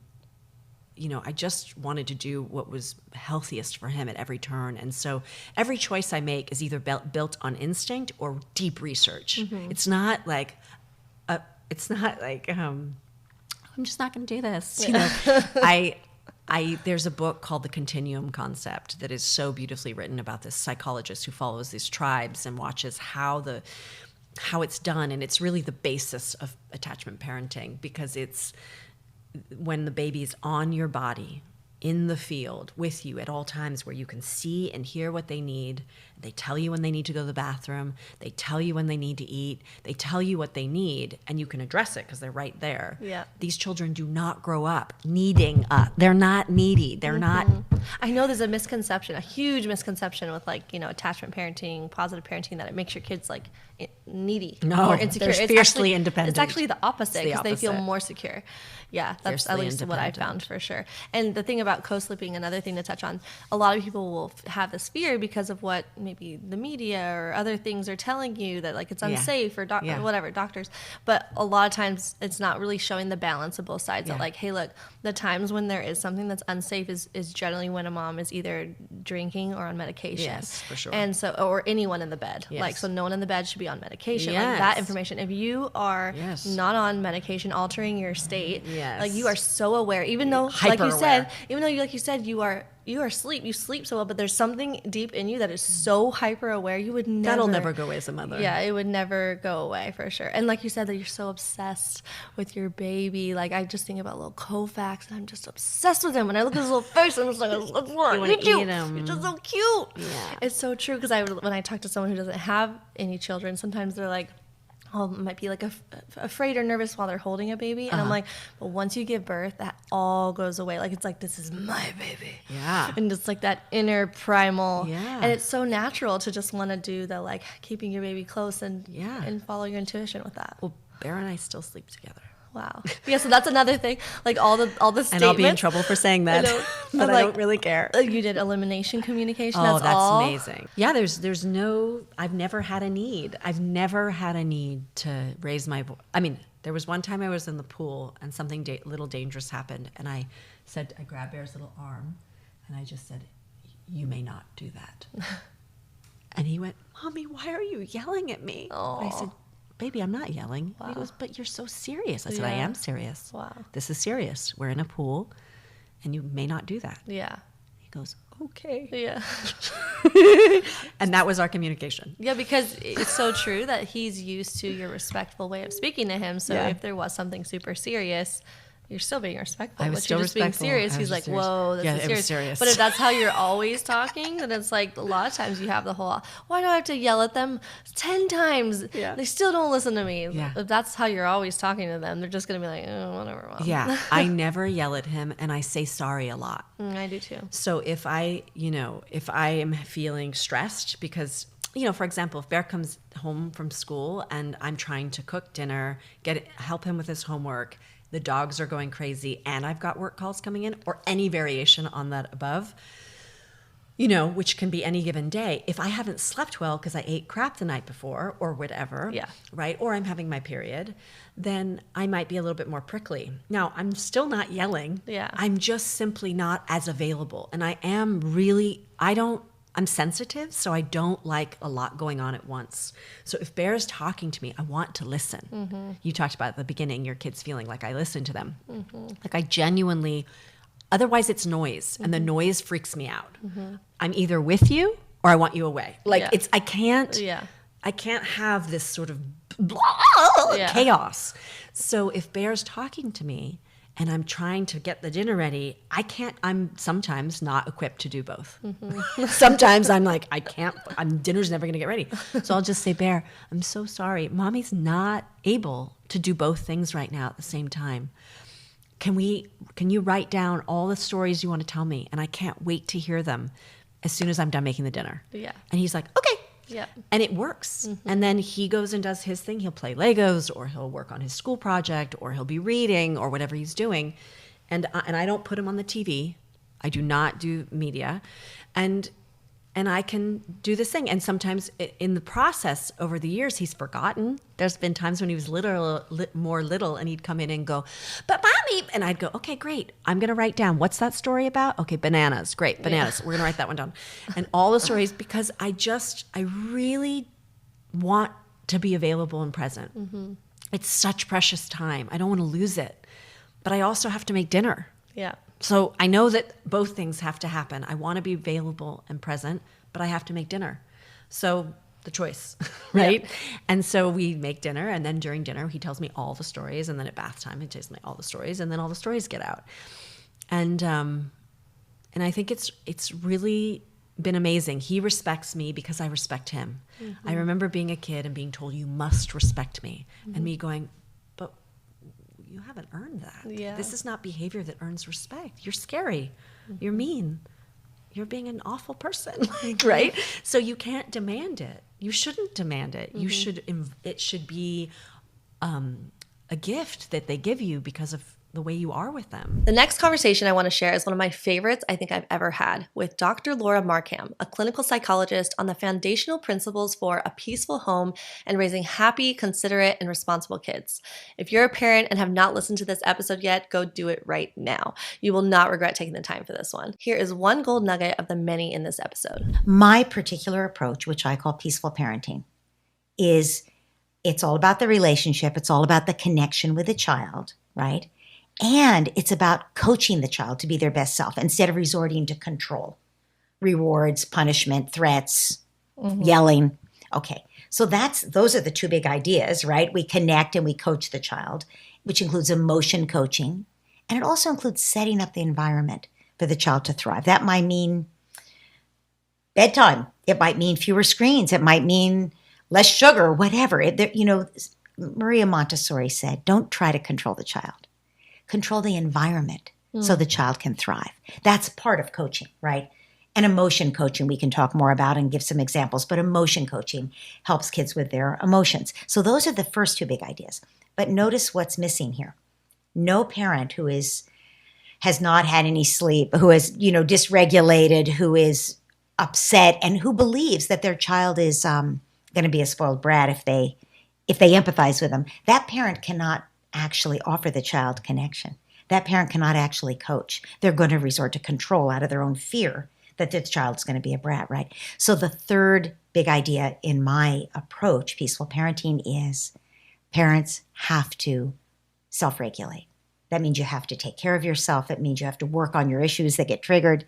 I just wanted to do what was healthiest for him at every turn. And so every choice I make is either built on instinct or deep research. Mm-hmm. It's not like I'm just not going to do this. There's a book called The Continuum Concept that is so beautifully written about this psychologist who follows these tribes and watches how it's done. And it's really the basis of attachment parenting, because it's when the baby's on your body, in the field with you at all times, where you can see and hear what they need. They tell you when they need to go to the bathroom. They tell you when they need to eat. They tell you what they need, and you can address it because they're right there. Yeah. These children do not grow up needing us. They're not needy. They're not. I know there's a misconception, a huge misconception with attachment parenting, positive parenting, that it makes your kids needy or insecure. They're fiercely independent. It's actually the opposite, because they feel more secure. Yeah, that's Fiercely at least what I found for sure. And the thing about co-sleeping, another thing to touch on, a lot of people will have this fear because of what maybe the media or other things are telling you, that it's unsafe or whatever, doctors. But a lot of times it's not really showing the balance of both sides. Yeah. That hey, look, the times when there is something that's unsafe is generally when a mom is either drinking or on medication. Yes, for sure. And so, or anyone in the bed. Yes. So no one in the bed should be on medication. Yes. That information. If you are not on medication, altering your state, you are so aware, even though, like you said, you are asleep. You sleep so well, but there's something deep in you that is so hyper aware. You would never. That'll never go away as a mother. Yeah, it would never go away for sure. And like you said, that you're so obsessed with your baby. I just think about little Kovacs, and I'm just obsessed with him. When I look at his little face, I'm just like, you want to eat him. You're just so cute. Yeah, it's so true. Because when I talk to someone who doesn't have any children, sometimes they're like, might be afraid or nervous while they're holding a baby. And I'm like, but once you give birth, that all goes away. It's this is my baby. Yeah. And it's that inner primal. Yeah. And it's so natural to just want to do the keeping your baby close and follow your intuition with that. Well, Bear and I still sleep together. Wow. Yeah, so that's another thing. All the statements. And I'll be in trouble for saying that, but I don't really care. You did elimination communication. Oh, that's all? amazing. Yeah, there's no. I've never had a need. I've never had a need to raise my voice. I mean, there was one time I was in the pool and something little dangerous happened, and I grabbed Bear's little arm, and I just said, "You may not do that." And he went, "Mommy, why are you yelling at me?" I said, "Baby, I'm not yelling." Wow. He goes, "But you're so serious." I said, "I am serious. Wow. This is serious. We're in a pool, and you may not do that." Yeah. He goes, "Okay." Yeah. And that was our communication. Yeah, because it's so true that he's used to your respectful way of speaking to him. So if there was something super serious, you're still being respectful. I was but still you're just respectful. being serious. He's like, serious. whoa, this is serious. It was serious. But if that's how you're always talking, then it's a lot of times you have the whole, why do I have to yell at them 10 times? Yeah. They still don't listen to me. Yeah. If that's how you're always talking to them, they're just going to be like, oh, whatever. Mom. Yeah, I never yell at him, and I say sorry a lot. I do too. So if I am feeling stressed because, for example, if Bear comes home from school and I'm trying to cook dinner, help him with his homework, the dogs are going crazy, and I've got work calls coming in, or any variation on that above, which can be any given day. If I haven't slept well because I ate crap the night before or whatever, right, or I'm having my period, then I might be a little bit more prickly. Now, I'm still not yelling. Yeah. I'm just simply not as available. And I'm sensitive, so I don't like a lot going on at once. So if Bear's talking to me, I want to listen. Mm-hmm. You talked about at the beginning, your kids feeling like I listen to them. Mm-hmm. I genuinely, otherwise it's noise, and the noise freaks me out. Mm-hmm. I'm either with you or I want you away. I can't have this sort of chaos. So if Bear's talking to me, and I'm trying to get the dinner ready, I'm sometimes not equipped to do both. Mm-hmm. Sometimes I'm like, dinner's never gonna get ready. So I'll just say, Bear, I'm so sorry. Mommy's not able to do both things right now at the same time. Can you write down all the stories you want to tell me? And I can't wait to hear them as soon as I'm done making the dinner. Yeah. And he's like, okay. Yeah. And it works. Mm-hmm. And then he goes and does his thing. He'll play Legos, or he'll work on his school project, or he'll be reading, or whatever he's doing. And I don't put him on the TV. I do not do media. And I can do this thing. And sometimes in the process over the years, he's forgotten. There's been times when he was more little, and he'd come in and go, "But Mommy," and I'd go, "Okay, great. I'm going to write down, what's that story about? Okay, bananas. Great, bananas. Yeah. We're going to write that one down." And all the stories, because I really want to be available and present. Mm-hmm. It's such precious time. I don't want to lose it. But I also have to make dinner. Yeah. So I know that both things have to happen. I want to be available and present, but I have to make dinner. So the choice, right? Yep. And so we make dinner, and then during dinner, he tells me all the stories, and then at bath time, he tells me all the stories, and then all the stories get out. And I think it's really been amazing. He respects me because I respect him. Mm-hmm. I remember being a kid and being told, you must respect me. Mm-hmm. And me going, but you haven't earned that. Yeah. This is not behavior that earns respect. You're scary. Mm-hmm. You're mean. You're being an awful person, right? So you can't demand it. You shouldn't demand it. Mm-hmm. It should be a gift that they give you because of the way you are with them. The next conversation I want to share is one of my favorites I think I've ever had with Dr. Laura Markham, a clinical psychologist, on the foundational principles for a peaceful home and raising happy, considerate, and responsible kids. If you're a parent and have not listened to this episode yet, go do it right now. You will not regret taking the time for this one. Here is one gold nugget of the many in this episode. My particular approach, which I call peaceful parenting, is it's all about the relationship. It's all about the connection with the child, right? And it's about coaching the child to be their best self instead of resorting to control, rewards, punishment, threats, yelling. Okay, so those are the two big ideas, right? We connect and we coach the child, which includes emotion coaching. And it also includes setting up the environment for the child to thrive. That might mean bedtime. It might mean fewer screens. It might mean less sugar, whatever. Maria Montessori said, don't try to control the child. Control the environment so the child can thrive. That's part of coaching, right? And emotion coaching we can talk more about and give some examples, but emotion coaching helps kids with their emotions. So those are the first two big ideas. But notice what's missing here. No parent who has not had any sleep, who is, dysregulated, who is upset, and who believes that their child is going to be a spoiled brat if they empathize with them, that parent cannot actually offer the child connection. That parent cannot actually coach. They're going to resort to control out of their own fear that the child's going to be a brat, right? So the third big idea in my approach, peaceful parenting, is parents have to self-regulate. That means you have to take care of yourself. It means you have to work on your issues that get triggered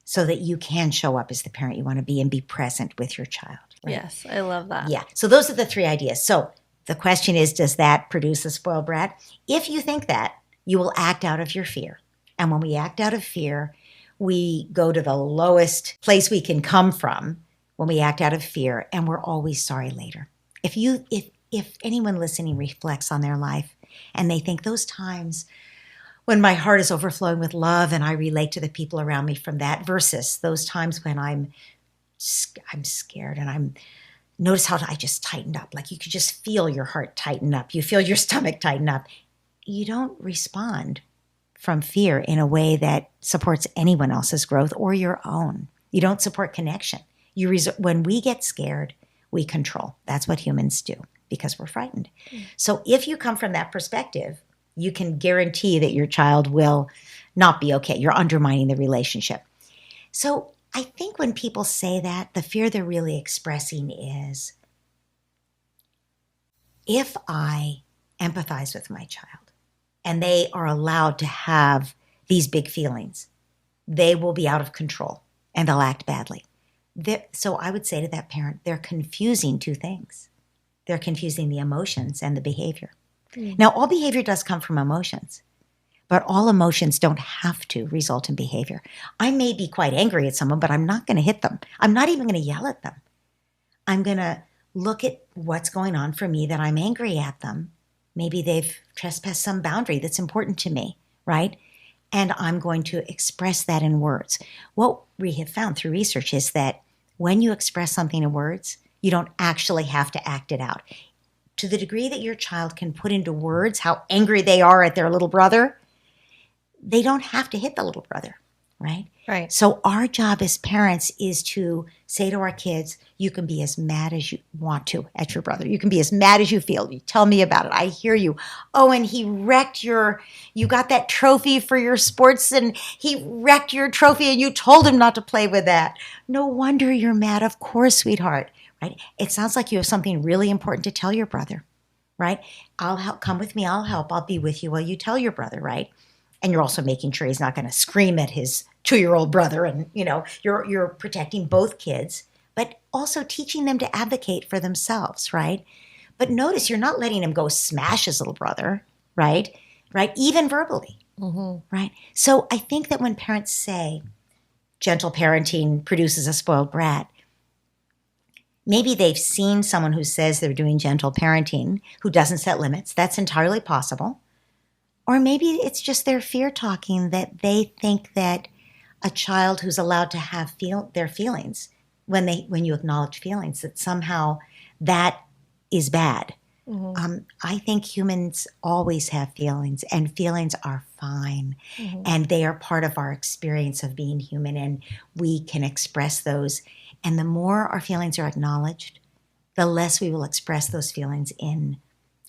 so that you can show up as the parent you want to be and be present with your child. Right? Yes, I love that. Yeah. So those are the three ideas. So the question is, does that produce a spoiled brat? If you think that, you will act out of your fear. And when we act out of fear, we go to the lowest place we can come from when we act out of fear, and we're always sorry later. If anyone listening reflects on their life and they think those times when my heart is overflowing with love and I relate to the people around me from that versus those times when I'm scared and notice how I just tightened up. Like you could just feel your heart tighten up. You feel your stomach tighten up. You don't respond from fear in a way that supports anyone else's growth or your own. You don't support connection. When we get scared, we control. That's what humans do because we're frightened. So if you come from that perspective, you can guarantee that your child will not be okay. You're undermining the relationship. So I think when people say that, the fear they're really expressing is, if I empathize with my child and they are allowed to have these big feelings, they will be out of control and they'll act badly. So I would say to that parent, they're confusing two things. They're confusing the emotions and the behavior. Now, all behavior does come from emotions. But all emotions don't have to result in behavior. I may be quite angry at someone, but I'm not going to hit them. I'm not even going to yell at them. I'm going to look at what's going on for me that I'm angry at them. Maybe they've trespassed some boundary that's important to me, right? And I'm going to express that in words. What we have found through research is that when you express something in words, you don't actually have to act it out. To the degree that your child can put into words how angry they are at their little brother, they don't have to hit the little brother, right? Right. So our job as parents is to say to our kids, you can be as mad as you want to at your brother. You can be as mad as you feel. You tell me about it. I hear you. Oh, and he wrecked you got that trophy for your sports and he wrecked your trophy and you told him not to play with that. No wonder you're mad. Of course, sweetheart, right? It sounds like you have something really important to tell your brother, right? I'll help. Come with me. I'll help. I'll be with you while you tell your brother, right? And you're also making sure he's not going to scream at his 2-year-old brother. And, you're protecting both kids, but also teaching them to advocate for themselves, right? But notice you're not letting him go smash his little brother, right? Right? Even verbally, right? So I think that when parents say gentle parenting produces a spoiled brat, maybe they've seen someone who says they're doing gentle parenting who doesn't set limits. That's entirely possible. Or maybe it's just their fear talking, that they think that a child who's allowed to have their feelings, when you acknowledge feelings, that somehow that is bad. I think humans always have feelings, and feelings are fine. And they are part of our experience of being human, and we can express those. And the more our feelings are acknowledged, the less we will express those feelings in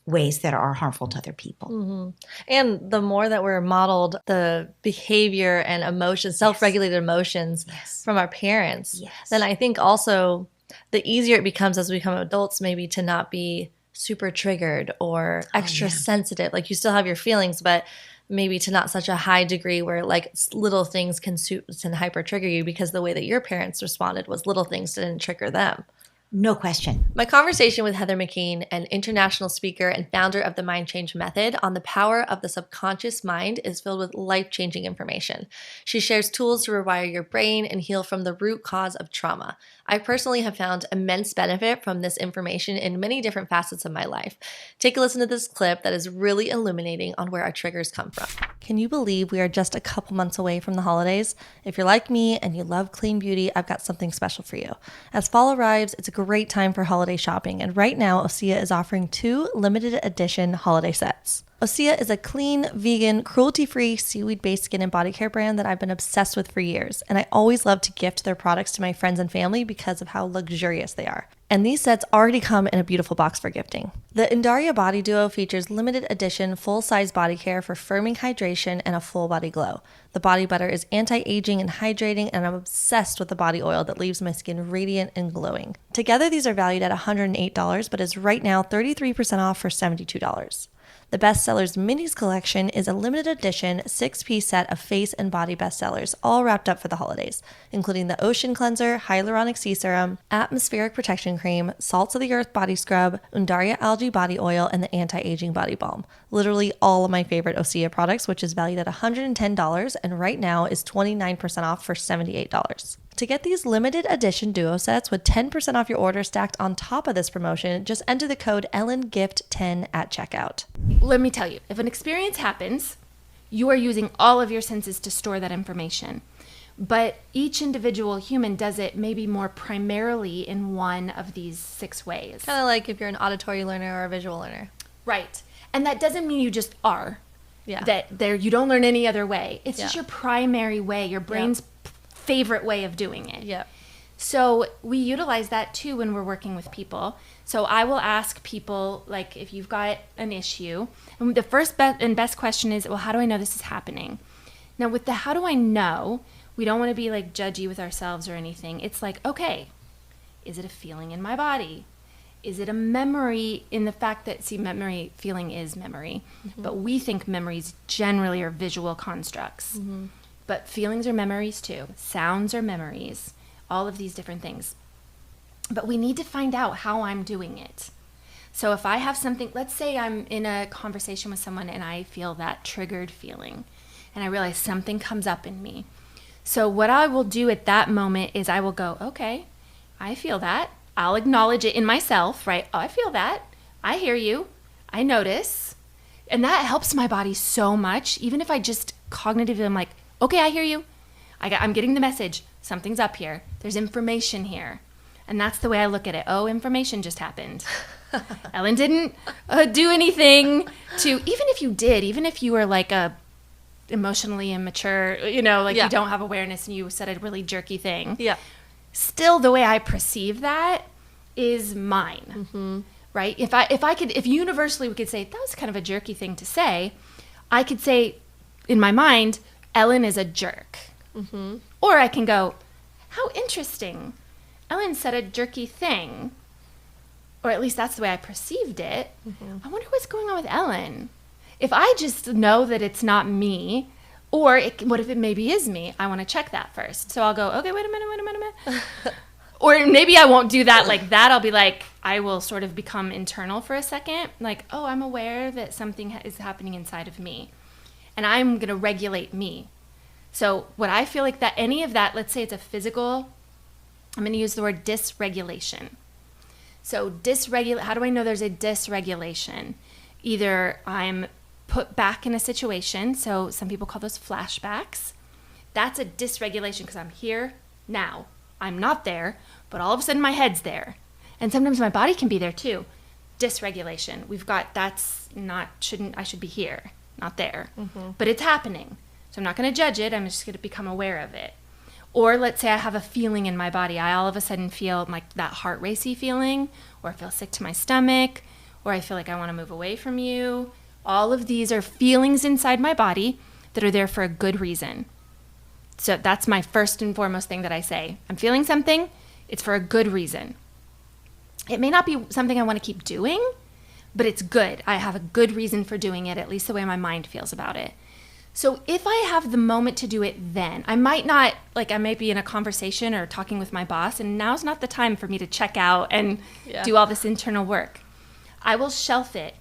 ways that are harmful to other people. And the more that we're modeled the behavior and emotions, self-regulated emotions from our parents, then I think also the easier it becomes as we become adults maybe to not be super triggered or extra sensitive. Like you still have your feelings, but maybe to not such a high degree where like little things can hyper trigger you, because the way that your parents responded was little things didn't trigger them. No question. My conversation with Heather McKean, an international speaker and founder of the Mind Change Method on the power of the subconscious mind, is filled with life-changing information. She shares tools to rewire your brain and heal from the root cause of trauma. I personally have found immense benefit from this information in many different facets of my life. Take a listen to this clip that is really illuminating on where our triggers come from. Can you believe we are just a couple months away from the holidays? If you're like me and you love clean beauty, I've got something special for you. As fall arrives, it's a great time for holiday shopping, and right now Osea is offering 2 limited edition holiday sets. Osea is a clean, vegan, cruelty-free, seaweed-based skin and body care brand that I've been obsessed with for years, and I always love to gift their products to my friends and family because of how luxurious they are. And these sets already come in a beautiful box for gifting. The Undaria Body Duo features limited edition full-size body care for firming hydration and a full body glow. The body butter is anti-aging and hydrating, and I'm obsessed with the body oil that leaves my skin radiant and glowing. Together, these are valued at $108, but is right now 33% off for $72. The Bestsellers Minis collection is a limited edition 6-piece set of face and body bestsellers, all wrapped up for the holidays, including the Ocean Cleanser, Hyaluronic Sea Serum, Atmospheric Protection Cream, Salts of the Earth Body Scrub, Undaria Algae Body Oil, and the Anti-Aging Body Balm. Literally all of my favorite Osea products, which is valued at $110 and right now is 29% off for $78. To get these limited edition duo sets with 10% off your order stacked on top of this promotion, just enter the code EllenGift10 at checkout. Let me tell you, if an experience happens, you are using all of your senses to store that information. But each individual human does it maybe more primarily in one of these 6 ways. Kind of like if you're an auditory learner or a visual learner. Right. And that doesn't mean you just are. Yeah. That you don't learn any other way. It's just your primary way, your brain's favorite way of doing it. Yeah. So we utilize that too when we're working with people. So I will ask people, like, if you've got an issue, and the first and best question is, well, how do I know this is happening? Now with the how do I know, we don't want to be like judgy with ourselves or anything. It's like, okay, is it a feeling in my body? Is it a memory in the fact that, feeling is memory, but we think memories generally are visual constructs. But feelings are memories too. Sounds are memories. All of these different things. But we need to find out how I'm doing it. So if I have something, let's say I'm in a conversation with someone and I feel that triggered feeling and I realize something comes up in me. So what I will do at that moment is I will go, okay, I feel that. I'll acknowledge it in myself, right? Oh, I feel that. I hear you. I notice. And that helps my body so much. Even if I just cognitively, I'm like, okay, I hear you. I'm getting the message. Something's up here. There's information here. And that's the way I look at it. Oh, information just happened. Ellen didn't do anything to, even if you did, even if you were like a emotionally immature, you don't have awareness and you said a really jerky thing. Yeah. Still, the way I perceive that is mine, right? If universally we could say, that was kind of a jerky thing to say, I could say in my mind, Ellen is a jerk. Or I can go, how interesting. Ellen said a jerky thing. Or at least that's the way I perceived it. I wonder what's going on with Ellen. If I just know that it's not me, Or what if it maybe is me? I want to check that first. So I'll go, okay, wait a minute. Or maybe I won't do that like that. I'll be like, I will sort of become internal for a second. Like, oh, I'm aware that something is happening inside of me. And I'm going to regulate me. So what I feel like that any of that, let's say it's a physical, I'm going to use the word dysregulation. So how do I know there's a dysregulation? Either I'm put back in a situation. So some people call those flashbacks. That's a dysregulation because I'm here now. I'm not there, but all of a sudden my head's there. And sometimes my body can be there too. Dysregulation. I should be here, not there. But it's happening. So I'm not going to judge it. I'm just going to become aware of it. Or let's say I have a feeling in my body. I all of a sudden feel like that heart racy feeling, or I feel sick to my stomach, or I feel like I want to move away from you. All of these are feelings inside my body that are there for a good reason. So that's my first and foremost thing that I say. I'm feeling something, it's for a good reason. It may not be something I want to keep doing, but it's good. I have a good reason for doing it, at least the way my mind feels about it. So if I have the moment to do it then, I might be in a conversation or talking with my boss, and now's not the time for me to check out and do all this internal work. I will shelf it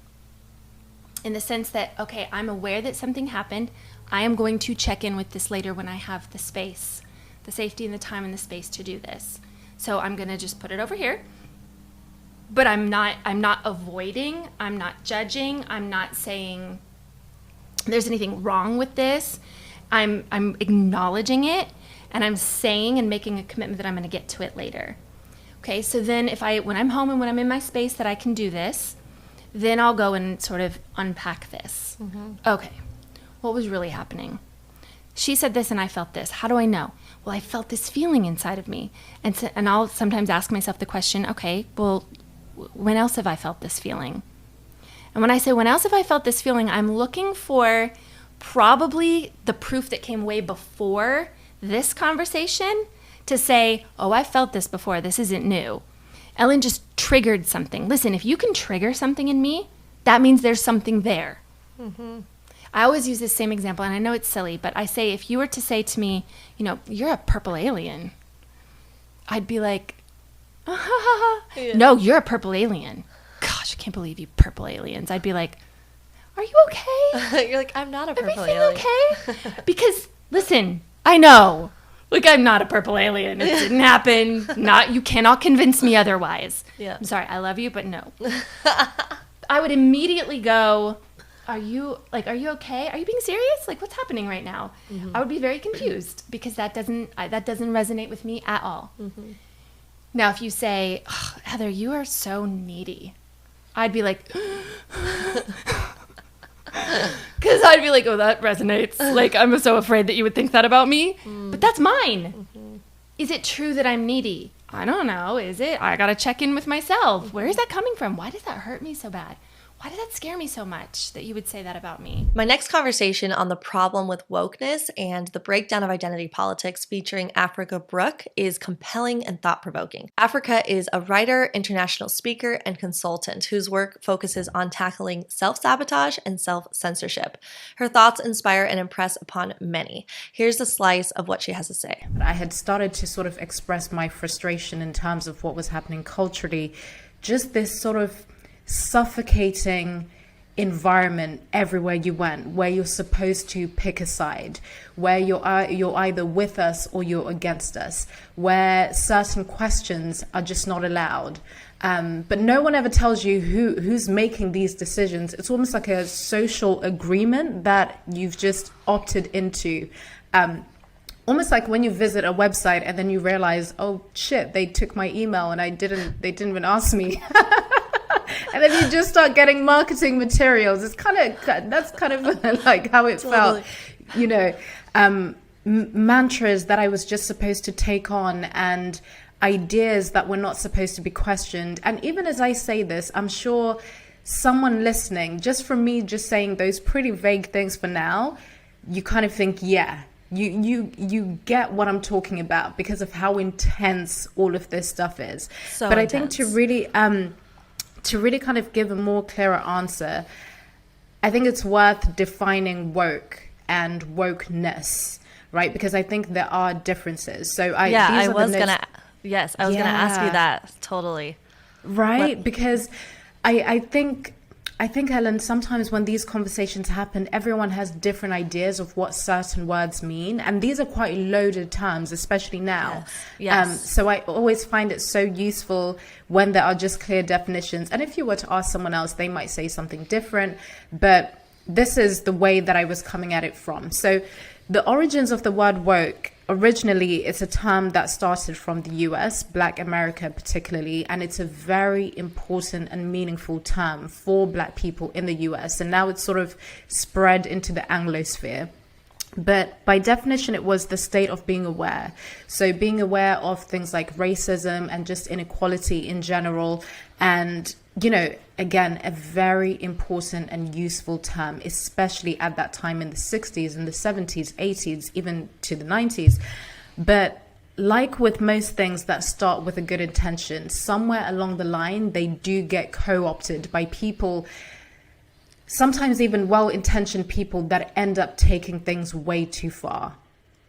in the sense that, okay, I'm aware that something happened. I am going to check in with this later when I have the space, the safety and the time and the space to do this. So I'm going to just put it over here. But I'm not avoiding, I'm not judging, I'm not saying there's anything wrong with this. I'm acknowledging it, and I'm saying and making a commitment that I'm going to get to it later. Okay, so then when I'm home and when I'm in my space that I can do this, then I'll go and sort of unpack this. Okay, what was really happening? She said this and I felt this. How do I know? Well, I felt this feeling inside of me. And I'll sometimes ask myself the question, okay, well, when else have I felt this feeling? And when I say, when else have I felt this feeling, I'm looking for probably the proof that came way before this conversation to say, oh, I felt this before. This isn't new. Ellen just triggered something. Listen, if you can trigger something in me, that means there's something there. I always use this same example, and I know it's silly, but I say, if you were to say to me, you're a purple alien, I'd be like, no, you're a purple alien. Gosh, I can't believe you purple aliens. I'd be like, are you okay? You're like, I'm not a purple Everything alien. Okay? Because, listen, I know. Like, I'm not a purple alien. It didn't happen. You cannot convince me otherwise. Yeah. I'm sorry, I love you, but no. I would immediately go, are you okay? Are you being serious? Like, what's happening right now? I would be very confused because that doesn't resonate with me at all. Now, if you say, oh, Heather, you are so needy, I'd be like, because I'd be like, oh, that resonates. Like, I'm so afraid that you would think that about me. But that's mine. Is it true that I'm needy? I don't know. Is it? I got to check in with myself. Where is that coming from? Why does that hurt me so bad? Why did that scare me so much that you would say that about me? My next conversation on the problem with wokeness and the breakdown of identity politics featuring Africa Brooke is compelling and thought-provoking. Africa is a writer, international speaker, and consultant whose work focuses on tackling self-sabotage and self-censorship. Her thoughts inspire and impress upon many. Here's a slice of what she has to say. I had started to sort of express my frustration in terms of what was happening culturally. Just this sort of suffocating environment everywhere you went, where you're supposed to pick a side, where you're either with us or you're against us, where certain questions are just not allowed. But no one ever tells you who's making these decisions. It's almost like a social agreement that you've just opted into. Almost like when you visit a website and then you realize, oh shit, they took my email and they didn't even ask me. And then you just start getting marketing materials. That's kind of like how it felt, mantras that I was just supposed to take on and ideas that were not supposed to be questioned. And even as I say this, I'm sure someone listening, just from me just saying those pretty vague things for now, you kind of think, yeah, you get what I'm talking about because of how intense all of this stuff is. But I think to really kind of give a more clearer answer, I think it's worth defining woke and wokeness, right? Because I think there are differences. So I was gonna ask you that. Totally. Right? Because I think, Helen, sometimes when these conversations happen, everyone has different ideas of what certain words mean. And these are quite loaded terms, especially now. Yes. So I always find it so useful when there are just clear definitions. And if you were to ask someone else, they might say something different. But this is the way that I was coming at it from. So the origins of the word woke, originally, it's a term that started from the US, Black America particularly, and it's a very important and meaningful term for Black people in the US. And now it's sort of spread into the Anglosphere. But by definition, it was the state of being aware. So being aware of things like racism and just inequality in general. And, you know, again, a very important and useful term, especially at that time in the 60s and the 70s, 80s, even to the 90s. But like with most things that start with a good intention, somewhere along the line, they do get co-opted by people, sometimes even well-intentioned people that end up taking things way too far,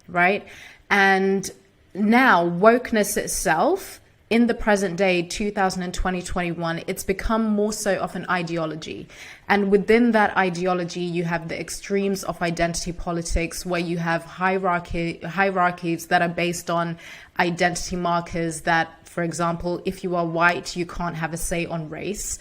right? And now wokeness itself, in the present day, 2021, it's become more so of an ideology. And within that ideology, you have the extremes of identity politics, where you have hierarchies that are based on identity markers that, for example, if you are white, you can't have a say on race,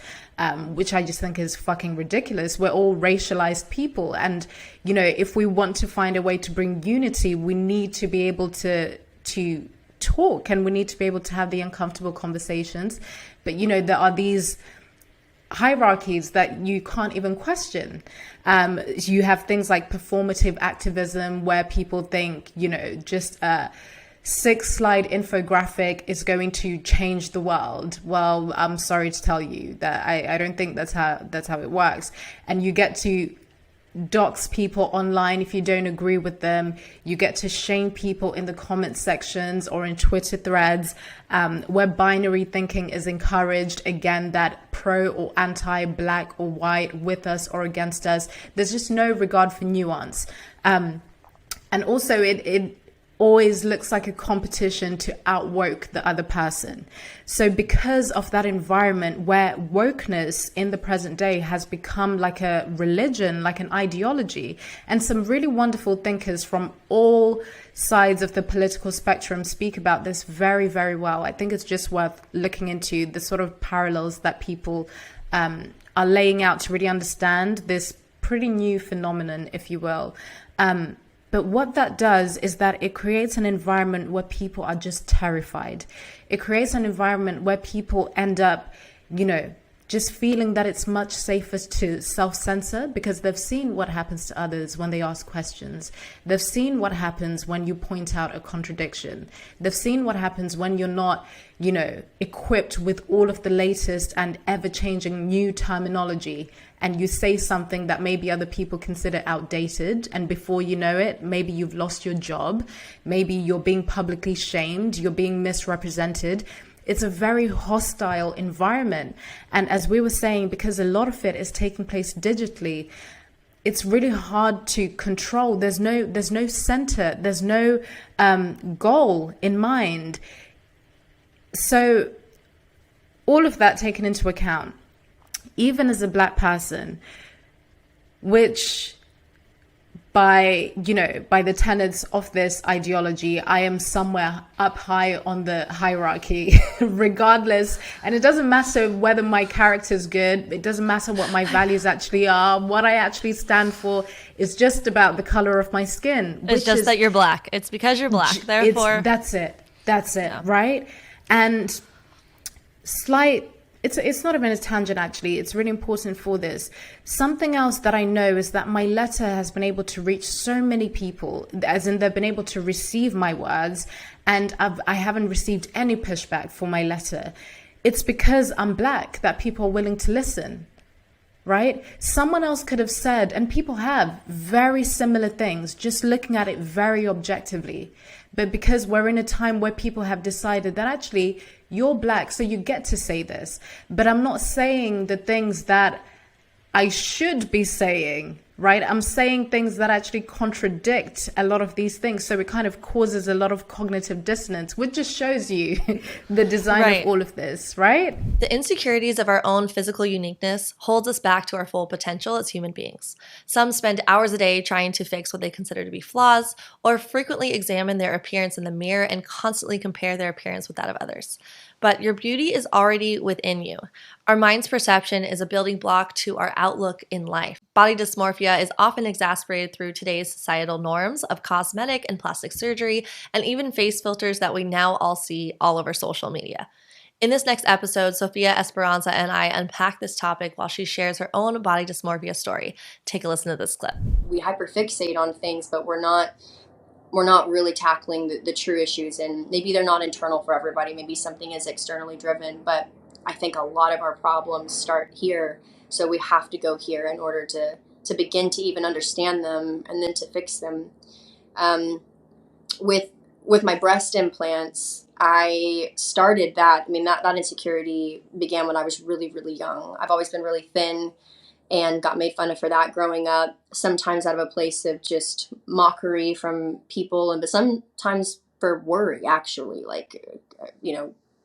which I just think is fucking ridiculous. We're all racialized people. And, you know, if we want to find a way to bring unity, we need to be able to talk, and we need to be able to have the uncomfortable conversations. But, you know, there are these hierarchies that you can't even question. You have things like performative activism, where people think, you know, just a 6-slide infographic is going to change the world. Well, I'm sorry to tell you that I don't think that's how it works. And you get to dox people online if you don't agree with them. You get to shame people in the comment sections or in Twitter threads, where binary thinking is encouraged. Again, that pro or anti, black or white, with us or against us. There's just no regard for nuance. And also it always looks like a competition to outwoke the other person. So because of that environment where wokeness in the present day has become like a religion, like an ideology, and some really wonderful thinkers from all sides of the political spectrum speak about this very, very well. I think it's just worth looking into the sort of parallels that people are laying out to really understand this pretty new phenomenon, if you will. But what that does is that it creates an environment where people are just terrified. It creates an environment where people end up, you know, just feeling that it's much safer to self-censor, because they've seen what happens to others when they ask questions. They've seen what happens when you point out a contradiction. They've seen what happens when you're not, you know, equipped with all of the latest and ever-changing new terminology, and you say something that maybe other people consider outdated, and before you know it, maybe you've lost your job, maybe you're being publicly shamed, you're being misrepresented. It's a very hostile environment. And as we were saying, because a lot of it is taking place digitally, it's really hard to control. There's no center, there's no goal in mind. So all of that taken into account, even as a Black person, which by the tenets of this ideology, I am somewhere up high on the hierarchy, regardless. And it doesn't matter whether my character is good. It doesn't matter what my values actually are. What I actually stand for is just about the color of my skin. It's just that you're Black. It's because you're Black. Therefore, that's it. Yeah. Right? And it's not even a tangent, actually. It's really important for this. Something else that I know is that my letter has been able to reach so many people, as in they've been able to receive my words, and I haven't received any pushback for my letter. It's because I'm Black that people are willing to listen, right? Someone else could have said, and people have, very similar things, just looking at it very objectively. But because we're in a time where people have decided that actually you're Black, so you get to say this, but I'm not saying the things that I should be saying, right? I'm saying things that actually contradict a lot of these things. So it kind of causes a lot of cognitive dissonance, which just shows you the design of all of this, right? The insecurities of our own physical uniqueness holds us back to our full potential as human beings. Some spend hours a day trying to fix what they consider to be flaws, or frequently examine their appearance in the mirror and constantly compare their appearance with that of others. But your beauty is already within you. Our mind's perception is a building block to our outlook in life. Body dysmorphia is often exacerbated through today's societal norms of cosmetic and plastic surgery, and even face filters that we now all see all over social media. In this next episode, Sophia Esperanza and I unpack this topic while she shares her own body dysmorphia story. Take a listen to this clip. We hyperfixate on things, but we're not really tackling the true issues, and maybe they're not internal for everybody. Maybe something is externally driven, but I think a lot of our problems start here. So we have to go here in order to begin to even understand them and then to fix them. With my breast implants, I started that. I mean, that insecurity began when I was really, really young. I've always been really thin and got made fun of for that growing up, sometimes out of a place of just mockery from people, but sometimes for worry, actually, like,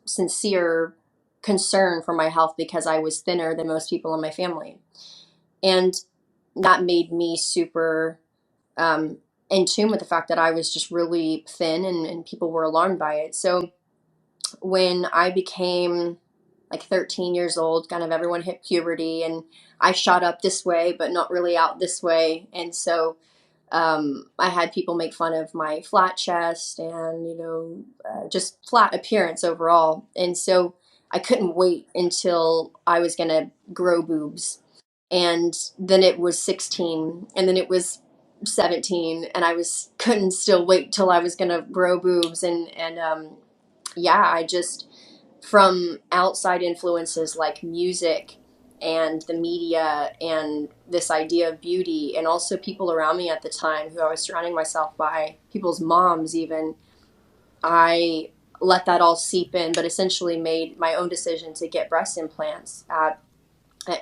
sincere concern for my health because I was thinner than most people in my family. And that made me super in tune with the fact that I was just really thin, and people were alarmed by it. So when I became like 13 years old, kind of everyone hit puberty, and I shot up this way, but not really out this way. And so I had people make fun of my flat chest and, just flat appearance overall. And so I couldn't wait until I was going to grow boobs. And then it was 16, and then it was 17, and couldn't still wait till I was going to grow boobs. I just, from outside influences like music and the media and this idea of beauty, and also people around me at the time who I was surrounding myself by, people's moms even, I let that all seep in, but essentially made my own decision to get breast implants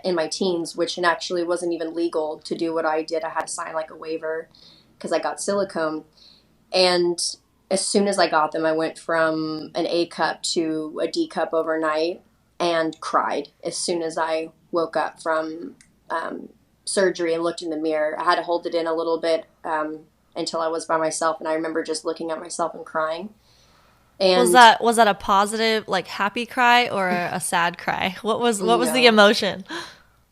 in my teens, which actually wasn't even legal to do what I did. I had to sign like a waiver because I got silicone. And as soon as I got them, I went from an A cup to a D cup overnight and cried as soon as I woke up from surgery and looked in the mirror. I had to hold it in a little bit until I was by myself, and I remember just looking at myself and crying. And was that a positive, like, happy cry or a sad cry? What was the emotion?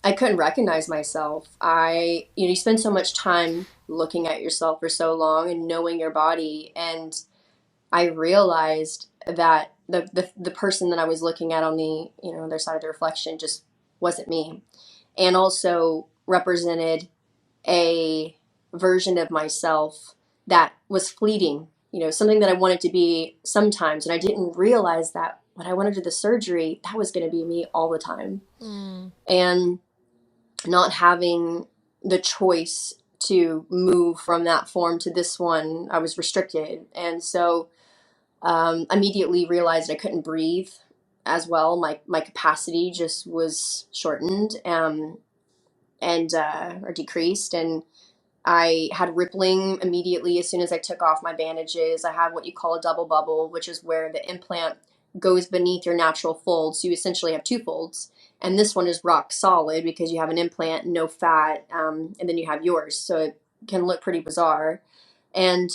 I couldn't recognize myself. You spend so much time looking at yourself for so long and knowing your body, and I realized that the person that I was looking at on the other side of the reflection just wasn't me, and also represented a version of myself that was fleeting. Something that I wanted to be sometimes, and I didn't realize that when I went into the surgery, that was going to be me all the time. And not having the choice to move from that form to this one, I was restricted. And so immediately realized I couldn't breathe as well. My capacity just was shortened or decreased. And I had rippling immediately as soon as I took off my bandages. I have what you call a double bubble, which is where the implant goes beneath your natural fold. So you essentially have two folds. And this one is rock solid because you have an implant, no fat, and then you have yours. So it can look pretty bizarre. And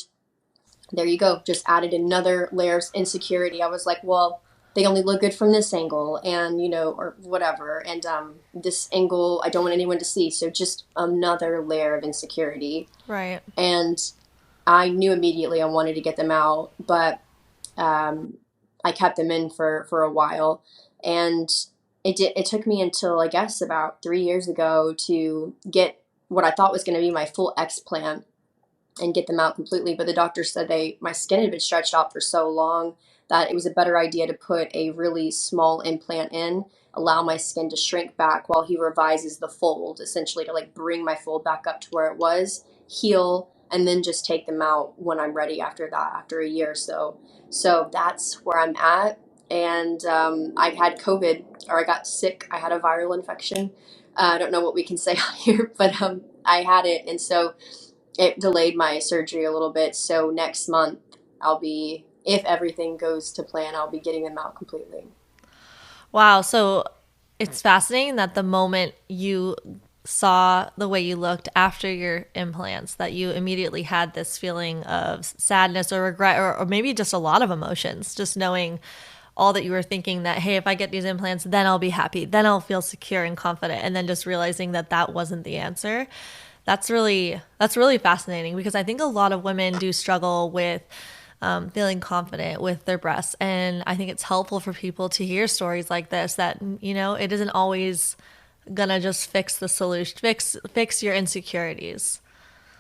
there you go. Just added another layer of insecurity. I was like, well, they only look good from this angle and, or whatever. And this angle, I don't want anyone to see. So just another layer of insecurity. Right. And I knew immediately I wanted to get them out, but I kept them in for a while. And it took me until, I guess, about 3 years ago to get what I thought was going to be my full explant and get them out completely. But the doctor said my skin had been stretched out for so long that it was a better idea to put a really small implant in, allow my skin to shrink back while he revises the fold, essentially to like bring my fold back up to where it was, heal, and then just take them out when I'm ready after that, after a year or so. So that's where I'm at. And I had COVID, or I got sick. I had a viral infection. I don't know what we can say out here, but I had it. And so it delayed my surgery a little bit. So next month if everything goes to plan, I'll be getting them out completely. Wow. So it's fascinating that the moment you saw the way you looked after your implants, that you immediately had this feeling of sadness or regret, or maybe just a lot of emotions, just knowing all that you were thinking that, hey, if I get these implants, then I'll be happy, then I'll feel secure and confident. And then just realizing that that wasn't the answer. That's really fascinating, because I think a lot of women do struggle with feeling confident with their breasts. And I think it's helpful for people to hear stories like this, that, it isn't always gonna just fix the solution, fix your insecurities.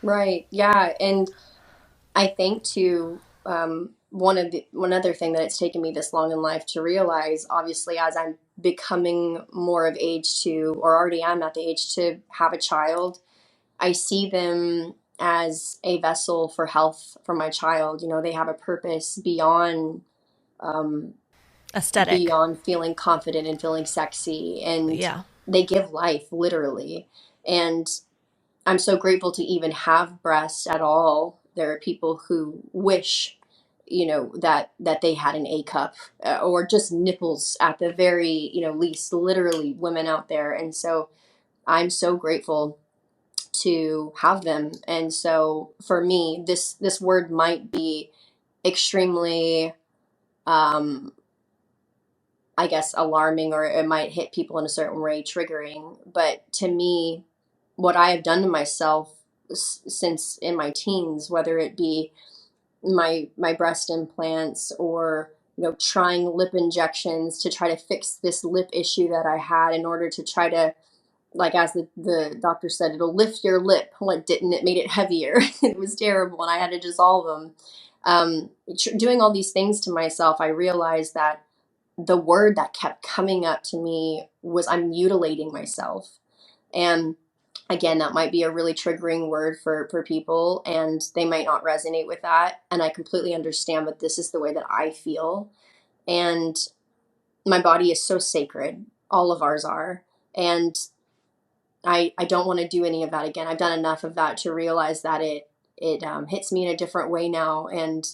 Right. Yeah. And I think too, one other thing that it's taken me this long in life to realize, obviously, as I'm becoming more of age to, or already am at the age to have a child, I see them as a vessel for health for my child. They have a purpose beyond aesthetic, beyond feeling confident and feeling sexy, and they give life, literally. And I'm so grateful to even have breasts at all. There are people who wish, that they had an A cup, or just nipples at the very, least, literally, women out there. And so I'm so grateful to have them. And so for me, this word might be extremely, I guess, alarming, or it might hit people in a certain way, triggering. But to me, what I have done to myself since in my teens, whether it be my breast implants, or trying lip injections to try to fix this lip issue that I had, in order to try to, like, as the doctor said, it'll lift your lip. Well, it didn't. It made it heavier. It was terrible, and I had to dissolve them. Doing all these things to myself, I realized that the word that kept coming up to me was, I'm mutilating myself. And again, that might be a really triggering word for people, and they might not resonate with that. And I completely understand, but this is the way that I feel. And my body is so sacred. All of ours are. And I don't want to do any of that again. I've done enough of that to realize that it hits me in a different way now. And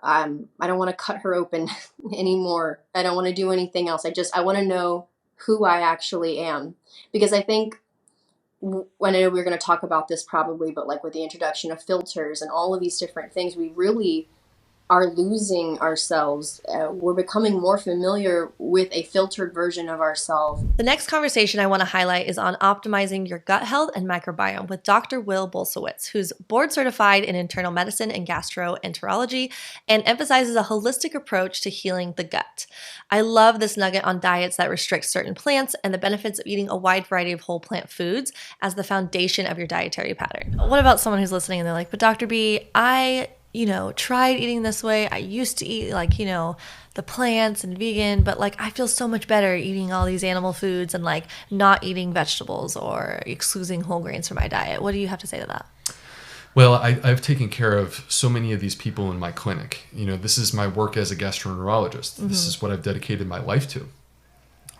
I don't want to cut her open anymore. I don't want to do anything else. I want to know who I actually am. Because I think, I know we're going to talk about this probably, but like with the introduction of filters and all of these different things, we really are losing ourselves. We're becoming more familiar with a filtered version of ourselves. The next conversation I want to highlight is on optimizing your gut health and microbiome with Dr. Will Bolsowitz, who's board certified in internal medicine and gastroenterology and emphasizes a holistic approach to healing the gut. I love this nugget on diets that restrict certain plants and the benefits of eating a wide variety of whole plant foods as the foundation of your dietary pattern. What about someone who's listening and they're like, but Dr. B, I tried eating this way. I used to eat the plants and vegan, but I feel so much better eating all these animal foods and not eating vegetables or excluding whole grains from my diet. What do you have to say to that? Well, I've taken care of so many of these people in my clinic. This is my work as a gastroenterologist. Mm-hmm. This is what I've dedicated my life to.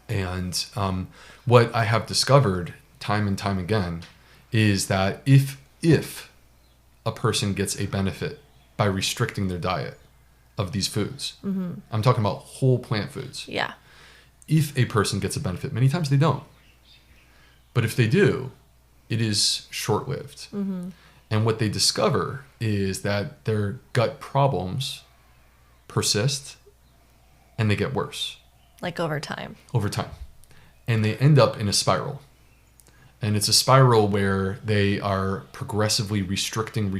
And what I have discovered time and time again is that if a person gets a benefit by restricting their diet of these foods. Mm-hmm. I'm talking about whole plant foods. Yeah. If a person gets a benefit, many times they don't. But if they do, it is short-lived. Mm-hmm. And what they discover is that their gut problems persist and they get worse. Over time. Over time. And they end up in a spiral. And it's a spiral where they are progressively restricting.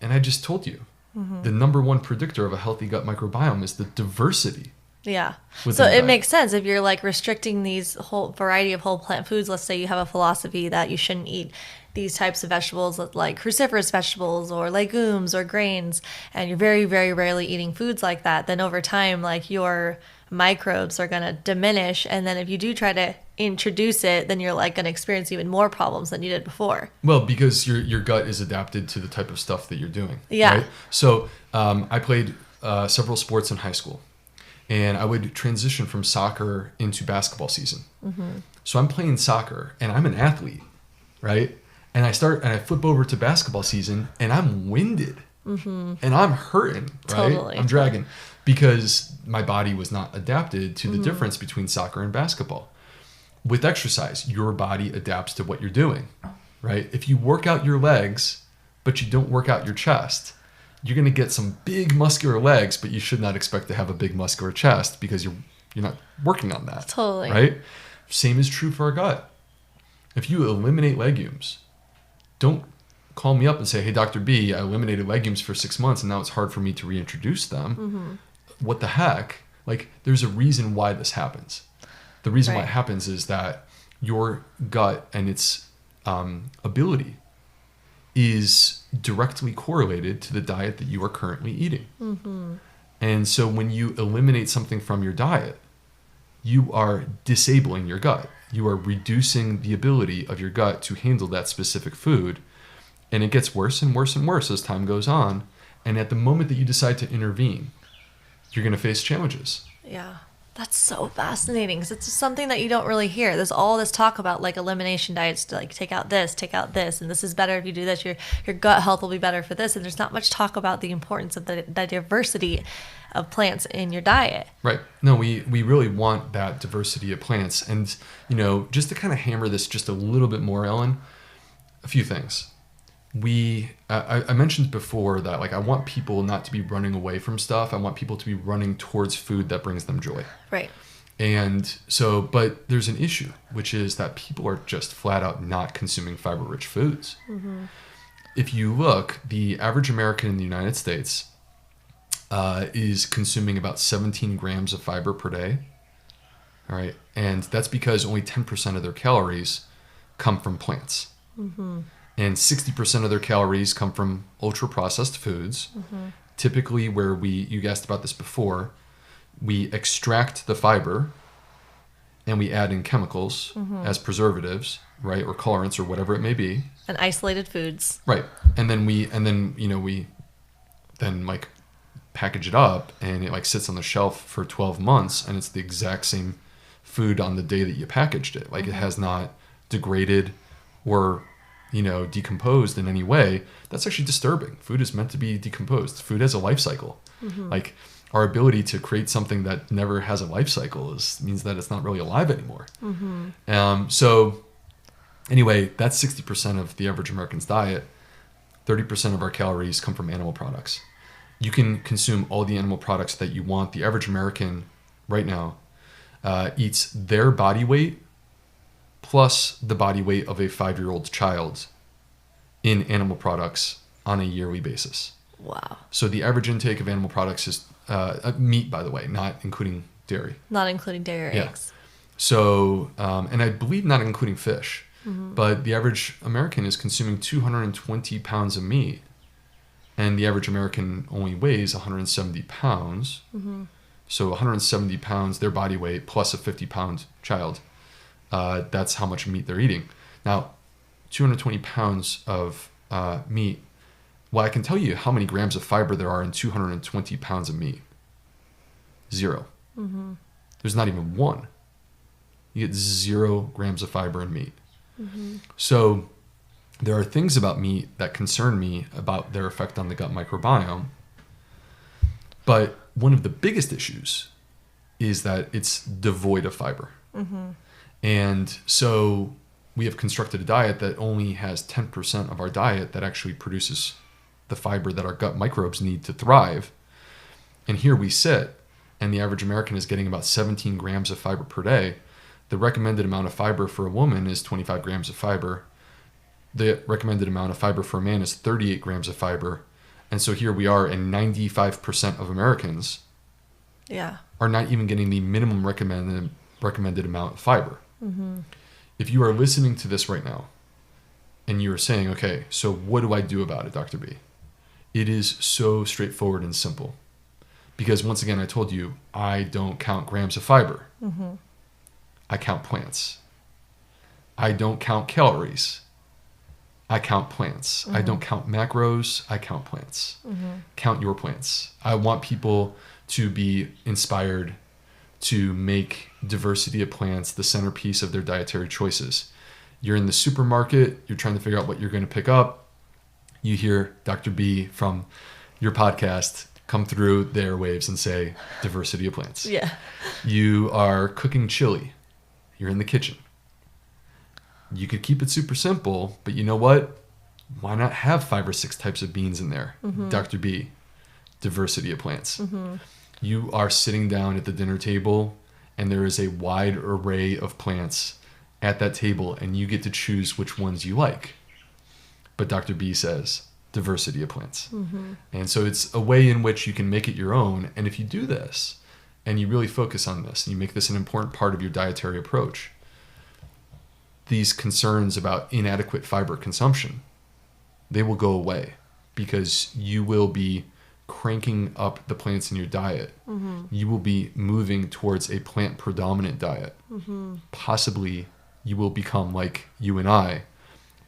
And I just told you, the number one predictor of a healthy gut microbiome is the diversity. Yeah. So it makes sense if you're restricting these whole variety of whole plant foods. Let's say you have a philosophy that you shouldn't eat these types of vegetables, like cruciferous vegetables or legumes or grains, and you're very, very rarely eating foods like that. Then over time, your microbes are going to diminish. And then if you do try to introduce it, then you're going to experience even more problems than you did before. Well, because your gut is adapted to the type of stuff that you're doing. Yeah. Right? So I played several sports in high school. and I would transition from soccer into basketball season. So I'm playing soccer and I'm an athlete, right? And I flip over to basketball season and I'm winded and I'm hurting, right? Totally. I'm dragging because my body was not adapted to the difference between soccer and basketball. With exercise, your body adapts to what you're doing, right? If you work out your legs, but you don't work out your chest, you're going to get some big muscular legs, but you should not expect to have a big muscular chest because you're not working on that. Totally. Right? Same is true for our gut. If you eliminate legumes, don't call me up and say, hey, Dr. B, I eliminated legumes for 6 months and now it's hard for me to reintroduce them. What the heck? Like, there's a reason why this happens. The reason why it happens is that your gut and its ability is directly correlated to the diet that you are currently eating. And so when you eliminate something from your diet, you are disabling your gut. You are reducing the ability of your gut to handle that specific food. And it gets worse and worse and worse as time goes on. And at the moment that you decide to intervene, you're going to face challenges. Yeah. That's so fascinating because it's just something that you don't really hear. There's all this talk about like elimination diets to like take out this, and this is better if you do this. Your gut health will be better for this. And there's not much talk about the importance of the diversity of plants in your diet. Right. No, we really want that diversity of plants. And, you know, just to kind of hammer this just a little bit more, Ellen, a few things. I mentioned before that like I want people not to be running away from stuff. I want people to be running towards food that brings them joy. Right. And so, but there's an issue, which is that people are just flat out not consuming fiber-rich foods. If you look, the average American in the United States is consuming about 17 grams of fiber per day. All right. And that's because only 10% of their calories come from plants. And 60% of their calories come from ultra-processed foods. Typically where you asked about this before, we extract the fiber and we add in chemicals as preservatives, right? Or colorants or whatever it may be. And isolated foods. Right. And then we like package it up and it like sits on the shelf for 12 months and it's the exact same food on the day that you packaged it. Like it has not degraded or decomposed in any way. That's actually disturbing. Food is meant to be decomposed. Food has a life cycle. Like our ability to create something that never has a life cycle means that it's not really alive anymore. So anyway, that's 60% of the average American's diet. 30% of our calories come from animal products. You can consume all the animal products that you want. The average American right now eats their body weight plus the body weight of a 5-year-old child in animal products on a yearly basis. Wow. So the average intake of animal products is meat, by the way, not including dairy. Not including dairy or eggs. So, and I believe not including fish, but the average American is consuming 220 pounds of meat, and the average American only weighs 170 pounds. So 170 pounds, their body weight, plus a 50-pound child. That's how much meat they're eating. Now, 220 pounds of meat. Well, I can tell you how many grams of fiber there are in 220 pounds of meat. 0. There's not even 1. You get 0 grams of fiber in meat. So there are things about meat that concern me about their effect on the gut microbiome. But one of the biggest issues is that it's devoid of fiber. And so we have constructed a diet that only has 10% of our diet that actually produces the fiber that our gut microbes need to thrive. And here we sit, and the average American is getting about 17 grams of fiber per day. The recommended amount of fiber for a woman is 25 grams of fiber. The recommended amount of fiber for a man is 38 grams of fiber. And so here we are, and 95% of Americans are not even getting the minimum recommended amount of fiber. If you are listening to this right now and you are saying, okay, so what do I do about it, Dr. B? It is so straightforward and simple. Because once again, I told you, I don't count grams of fiber. I count plants. I don't count calories. I count plants. I don't count macros. I count plants. Count your plants. I want people to be inspired to make diversity of plants the centerpiece of their dietary choices. You're in the supermarket, you're trying to figure out what you're going to pick up. You hear Dr. B from your podcast come through the airwaves and say, diversity of plants. Yeah. You are cooking chili. You're in the kitchen. You could keep it super simple, but you know what? Why not have 5 or 6 types of beans in there? Dr. B, diversity of plants. You are sitting down at the dinner table and there is a wide array of plants at that table and you get to choose which ones you like. But Dr. B says diversity of plants. And so it's a way in which you can make it your own. And if you do this and you really focus on this and you make this an important part of your dietary approach, these concerns about inadequate fiber consumption, they will go away because you will be cranking up the plants in your diet. You will be moving towards a plant predominant diet. Possibly you will become like you and I,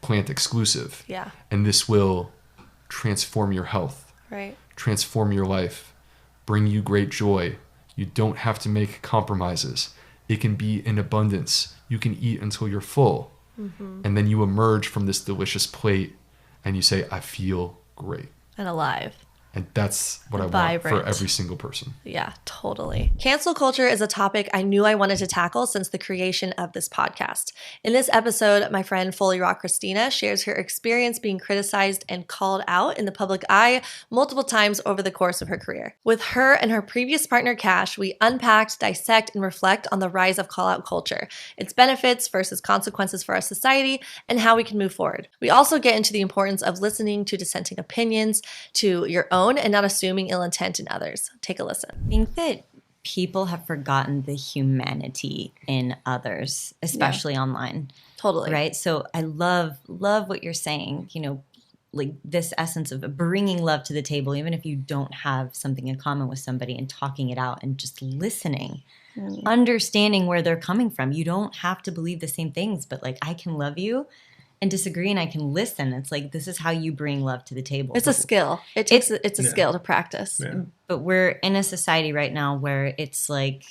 plant exclusive. Yeah. And this will transform your health, Right. transform your life, bring you great joy. You don't have to make compromises. It can be in abundance. You can eat until you're full. And then you emerge from this delicious plate and you say, I feel great. And alive. And that's what I Vibrant. want for every single person. Yeah, totally. Cancel culture is a topic I knew I wanted to tackle since the creation of this podcast. In this episode, my friend Foley Rock Christina shares her experience being criticized and called out in the public eye multiple times over the course of her career. With her and her previous partner Cash, we unpacked, dissect, and reflect on the rise of call-out culture, its benefits versus consequences for our society, and how we can move forward. We also get into the importance of listening to dissenting opinions, to your own, and not assuming ill intent in others. Take a listen. I think that people have forgotten the humanity in others, especially online. Totally. Right? So I love what you're saying, you know, like this essence of bringing love to the table, even if you don't have something in common with somebody, and talking it out and just listening, understanding where they're coming from. You don't have to believe the same things, but like, I can love you and disagree, and I can listen. It's like, this is how you bring love to the table. It's a skill. It's a skill to practice. Yeah. But we're in a society right now where it's like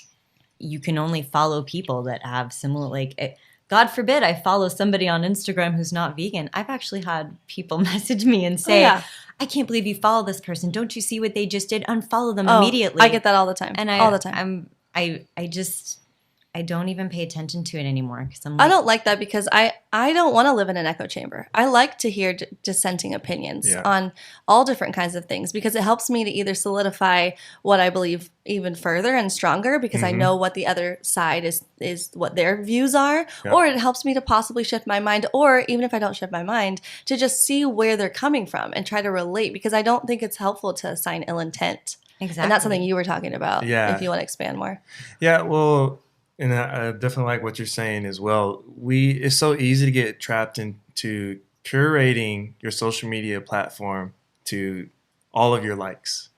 you can only follow people that have similar, like, God forbid I follow somebody on Instagram who's not vegan. I've actually had people message me and say, I can't believe you follow this person. Don't you see what they just did? Unfollow them immediately. I get that all the time. And all the time. I don't even pay attention to it anymore because I'm like, I don't like that because I don't want to live in an echo chamber. I like to hear dissenting opinions on all different kinds of things because it helps me to either solidify what I believe even further and stronger because I know what the other side is what their views are, or it helps me to possibly shift my mind, or even if I don't shift my mind, to just see where they're coming from and try to relate, because I don't think it's helpful to assign ill intent. Exactly. And that's something you were talking about. Yeah. If you want to expand more. Yeah, well, and I definitely like what you're saying as well. It's so easy to get trapped into curating your social media platform to all of your likes.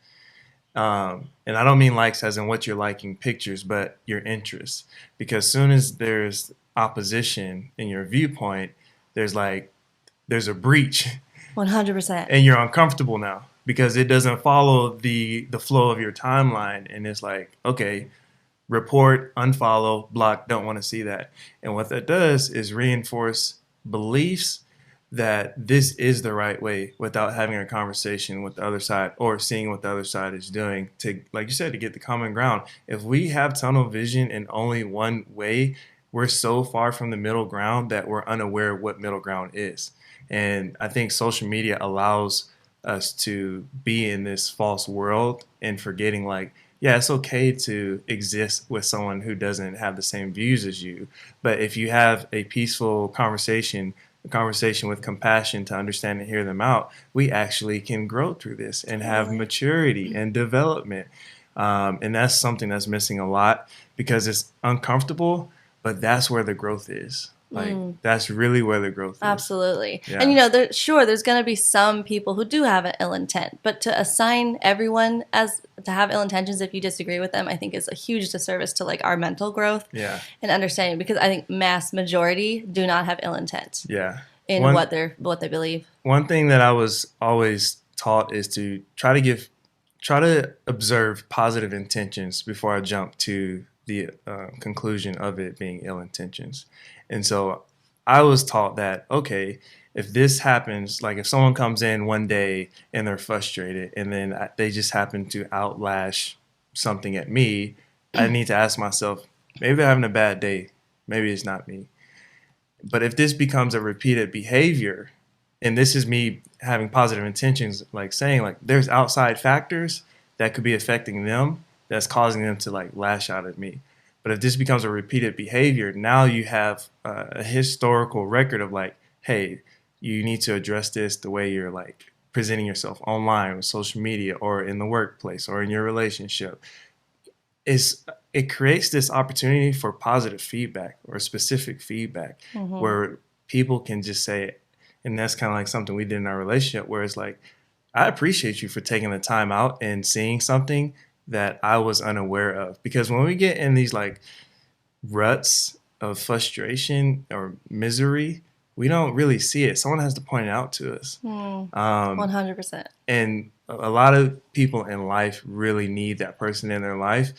And I don't mean likes as in what you're liking pictures, but your interests. Because soon as there's opposition in your viewpoint, there's a breach. 100%. And you're uncomfortable now because it doesn't follow the flow of your timeline. And it's like, okay, report, unfollow, block, don't want to see that. And what that does is reinforce beliefs that this is the right way without having a conversation with the other side or seeing what the other side is doing to, like you said, to get the common ground. If we have tunnel vision in only one way, we're so far from the middle ground that we're unaware of what middle ground is. And I think social media allows us to be in this false world and forgetting, like, yeah, it's okay to exist with someone who doesn't have the same views as you. But if you have a peaceful conversation, a conversation with compassion to understand and hear them out, we actually can grow through this and have maturity and development. And that's something that's missing a lot because it's uncomfortable, but that's where the growth is. Like, that's really where the growth is. Absolutely. Yeah. And, you know, there's going to be some people who do have an ill intent, but to assign everyone as to have ill intentions if you disagree with them, I think is a huge disservice to, like, our mental growth and understanding, because I think mass majority do not have ill intent in what they believe. One thing that I was always taught is to try to give try to observe positive intentions before I jump to the conclusion of it being ill intentions. And so I was taught that, okay, if this happens, like if someone comes in one day and they're frustrated and then they just happen to outlash something at me, I need to ask myself, maybe they're having a bad day. Maybe it's not me. But if this becomes a repeated behavior, and this is me having positive intentions, like saying like there's outside factors that could be affecting them that's causing them to like lash out at me. But if this becomes a repeated behavior, now you have a historical record of like, hey, you need to address this the way you're like presenting yourself online with social media or in the workplace or in your relationship. It creates this opportunity for positive feedback or specific feedback where people can just say, and that's kind of like something we did in our relationship where it's like, I appreciate you for taking the time out and seeing something that I was unaware of. Because when we get in these like ruts of frustration or misery, we don't really see it. Someone has to point it out to us. 100%. And a lot of people in life really need that person in their life,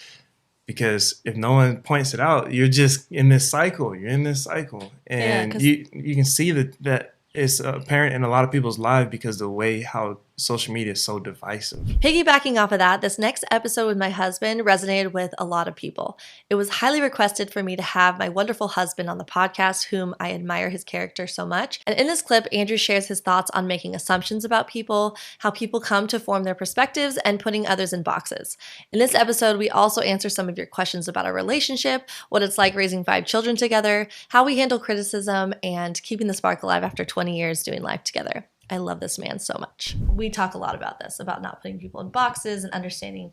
because if no one points it out, you're just in this cycle. You're in this cycle. And you can see that it's apparent in a lot of people's lives because the way how social media is so divisive. Piggybacking off of that, this next episode with my husband resonated with a lot of people. It was highly requested for me to have my wonderful husband on the podcast, whom I admire his character so much. And in this clip, Andrew shares his thoughts on making assumptions about people, how people come to form their perspectives, and putting others in boxes. In this episode, we also answer some of your questions about our relationship, what it's like raising 5 children together, how we handle criticism, and keeping the spark alive after 20 years doing life together. I love this man so much. We talk a lot about this, about not putting people in boxes and understanding,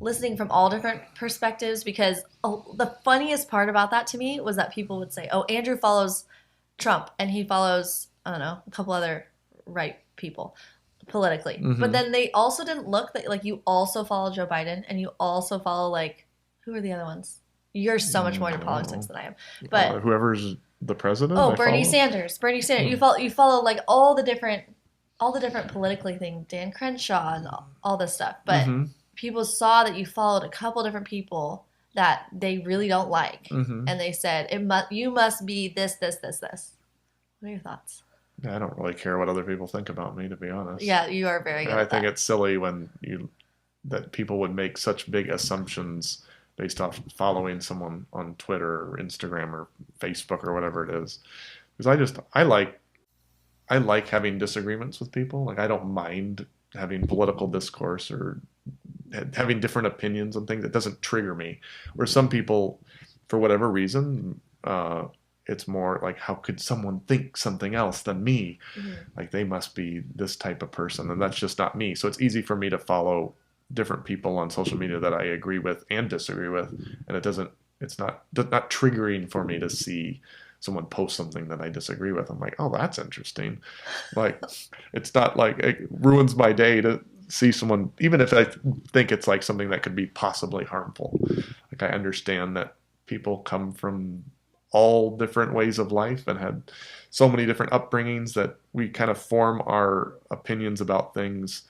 listening from all different perspectives, because the funniest part about that to me was that people would say, oh, Andrew follows Trump and he follows, I don't know, a couple other right people politically. But then they also didn't look that, like, you also follow Joe Biden and you also follow, like, who are the other ones? You're so much more into politics than I am. But whoever's the president. Oh, Bernie Sanders. You follow like all the different politically things, Dan Crenshaw and all this stuff. But people saw that you followed a couple different people that they really don't like, and they said you must be this. What are your thoughts? Yeah, I don't really care what other people think about me, to be honest. Yeah, you are very good. I think it's silly that people would make such big assumptions based off following someone on Twitter or Instagram or Facebook or whatever it is. Because I like having disagreements with people. Like, I don't mind having political discourse or having different opinions on things. It doesn't trigger me. Where some people, for whatever reason, it's more like, how could someone think something else than me? Like, they must be this type of person, and that's just not me. So it's easy for me to follow different people on social media that I agree with and disagree with, and it's not triggering for me to see someone post something that I disagree with. I'm like, oh, that's interesting. Like, it's not like it ruins my day to see someone, even if I think it's like something that could be possibly harmful. Like, I understand that people come from all different ways of life and had so many different upbringings that we kind of form our opinions about things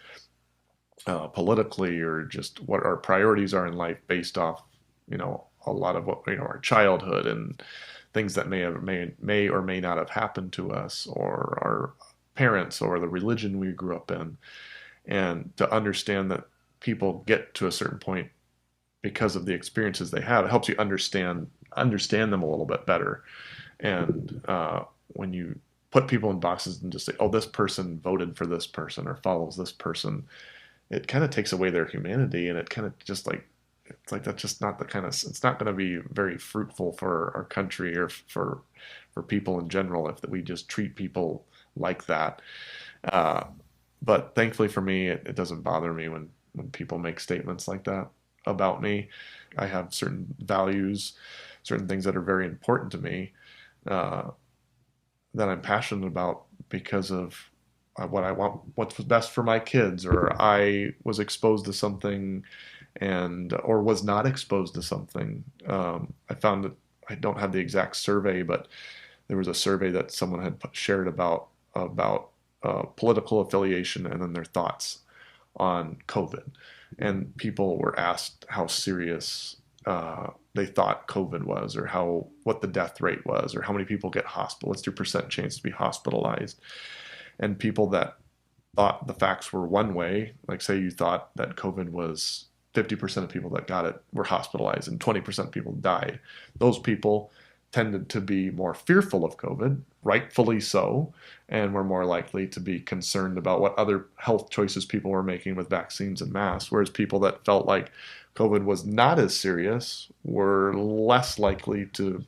politically, or just what our priorities are in life based off, a lot of what, our childhood and things that may or may not have happened to us, or our parents, or the religion we grew up in. And to understand that people get to a certain point because of the experiences they have, it helps you understand them a little bit better. And when you put people in boxes and just say, oh, this person voted for this person or follows this person, it kind of takes away their humanity, and it kind of just like, it's like, that's just not it's not going to be very fruitful for our country or for people in general if we just treat people like that. But thankfully for me, it doesn't bother me when people make statements like that about me. I have certain values, certain things that are very important to me, that I'm passionate about because of what I want, what's best for my kids, or I was exposed to something or was not exposed to something. I found that I don't have the exact survey, but there was a survey that someone had shared about political affiliation and then their thoughts on COVID, and people were asked how serious they thought COVID was, or what the death rate was, or how many people get hospital. What's your percent chance to be hospitalized? And people that thought the facts were one way, like say you thought that COVID was 50% of people that got it were hospitalized and 20% of people died. Those people tended to be more fearful of COVID, rightfully so, and were more likely to be concerned about what other health choices people were making with vaccines and masks, whereas people that felt like COVID was not as serious were less likely to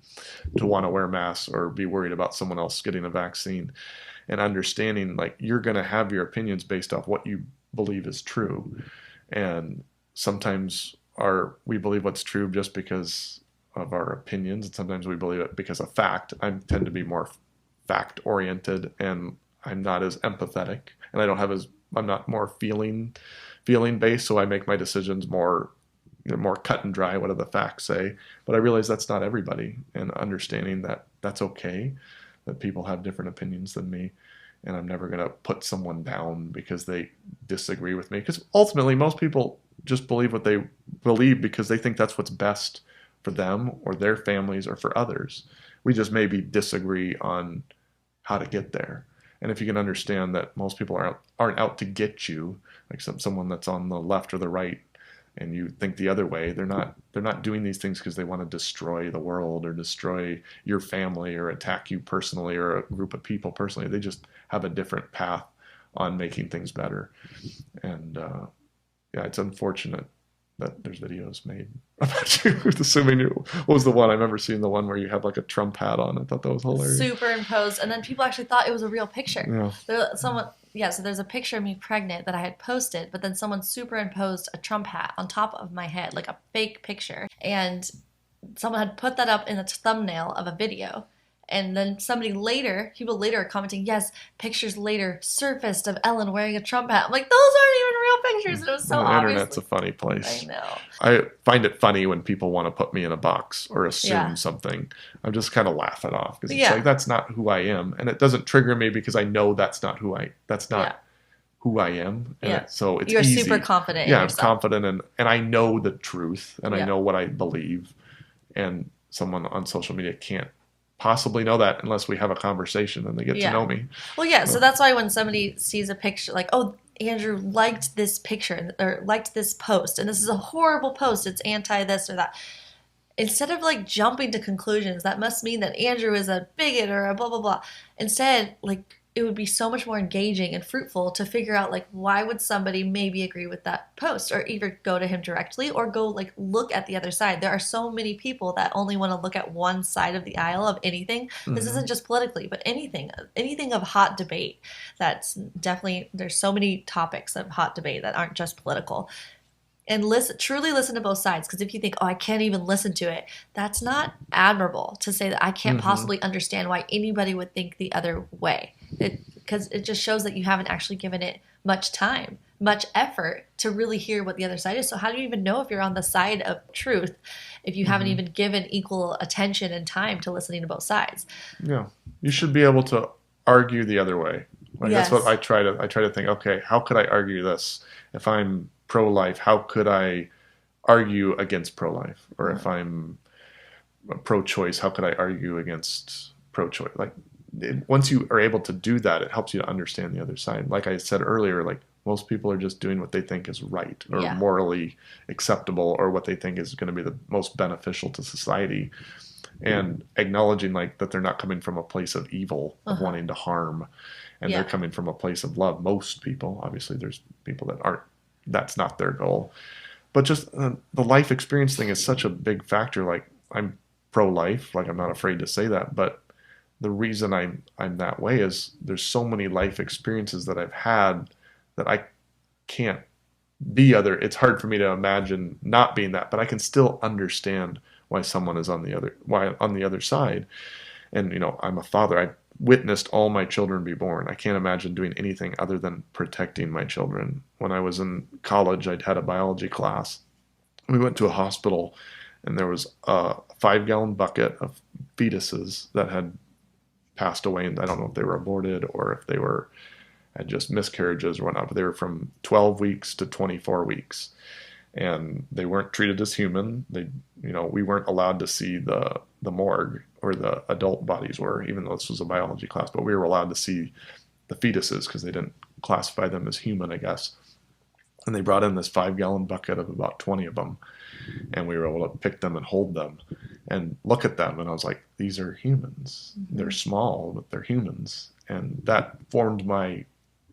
want to wear masks or be worried about someone else getting a vaccine. And understanding, like, you're going to have your opinions based off what you believe is true. And sometimes we believe what's true just because of our opinions, and sometimes we believe it because of fact. I tend to be more fact oriented, and I'm not as empathetic, and I'm not more feeling based, so I make my decisions more cut and dry. What do the facts say? But I realize that's not everybody, and understanding that that's okay, that people have different opinions than me, and I'm never going to put someone down because they disagree with me, because ultimately most people just believe what they believe because they think that's what's best for them or their families or for others. We just maybe disagree on how to get there. And if you can understand that most people aren't out to get you, like someone that's on the left or the right, and you think the other way, they're not doing these things because they want to destroy the world or destroy your family or attack you personally or a group of people personally. They just have a different path on making things better. And yeah, it's unfortunate that there's videos made about you assuming you. What was the one? I remember seeing the one where you had like a Trump hat on. I thought that was hilarious. Superimposed, and then people actually thought it was a real picture. Yeah. So there's a picture of me pregnant that I had posted, but then someone superimposed a Trump hat on top of my head, like a fake picture. And someone had put that up in the thumbnail of a video. And then people later are commenting, yes, pictures later surfaced of Ellen wearing a Trump hat. I'm like, those aren't even real pictures. And it was so obvious. The internet's a funny place. I know. I find it funny when people want to put me in a box or assume something. I just kind of laugh it off because it's like, that's not who I am. And it doesn't trigger me because I know that's not who I am. And so it's You're easy. super confident in yourself. yourself. I'm confident and I know the truth and I know what I believe. And someone on social media can't possibly know that unless we have a conversation and they get to know me. Well, so that's why when somebody sees a picture like, oh, Andrew liked this picture or liked this post, and this is a horrible post, it's anti this or that. Instead of like jumping to conclusions, that must mean that Andrew is a bigot or a blah, blah, blah. Instead, like, it would be so much more engaging and fruitful to figure out, like, why would somebody maybe agree with that post, or either go to him directly or go, like, look at the other side. There are so many people that only want to look at one side of the aisle of anything. Mm-hmm. This isn't just politically, but anything of hot debate. That's definitely, there's so many topics of hot debate that aren't just political. And truly listen to both sides, because if you think, oh, I can't even listen to it, that's not admirable to say that I can't possibly understand why anybody would think the other way. Because it just shows that you haven't actually given it much time, much effort to really hear what the other side is. So how do you even know if you're on the side of truth if you haven't even given equal attention and time to listening to both sides? Yeah, you should be able to argue the other way. Like that's what I try to think. Okay, how could I argue this? If I'm pro-life, how could I argue against pro-life? Or if I'm pro-choice, how could I argue against pro-choice? Like, once you are able to do that, it helps you to understand the other side. Like I said earlier, like, most people are just doing what they think is right or morally acceptable, or what they think is going to be the most beneficial to society, and acknowledging like that they're not coming from a place of evil, of wanting to harm, and they're coming from a place of love. Most people, obviously there's people that aren't, that's not their goal, but just the life experience thing is such a big factor. Like, I'm pro-life, like I'm not afraid to say that, but the reason I'm that way is there's so many life experiences that I've had that I can't be other. It's hard for me to imagine not being that, but I can still understand why someone is on the other side. And, you know, I'm a father. I witnessed all my children be born. I can't imagine doing anything other than protecting my children. When I was in college, I'd had a biology class. We went to a hospital, and there was a 5-gallon bucket of fetuses that had passed away, and I don't know if they were aborted or if they were had just miscarriages or whatnot, but they were from 12 weeks to 24 weeks. And they weren't treated as human. We weren't allowed to see the morgue where the adult bodies were, even though this was a biology class, but we were allowed to see the fetuses because they didn't classify them as human, I guess. And they brought in this 5-gallon bucket of about 20 of them, and we were able to pick them and hold them and look at them. And I was like, these are humans. Mm-hmm. They're small, but they're humans. And that formed my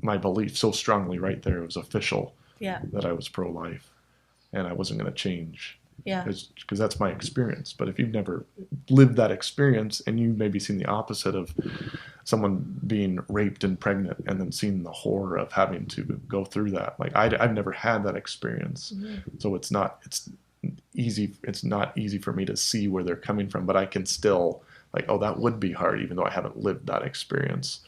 belief so strongly right there. It was official that I was pro-life, and I wasn't going to change. Yeah, because that's my experience. But if you've never lived that experience, and you've maybe seen the opposite of someone being raped and pregnant, and then seen the horror of having to go through that, like I've never had that experience, so it's not easy for me to see where they're coming from. But I can still like, oh, that would be hard, even though I haven't lived that experience.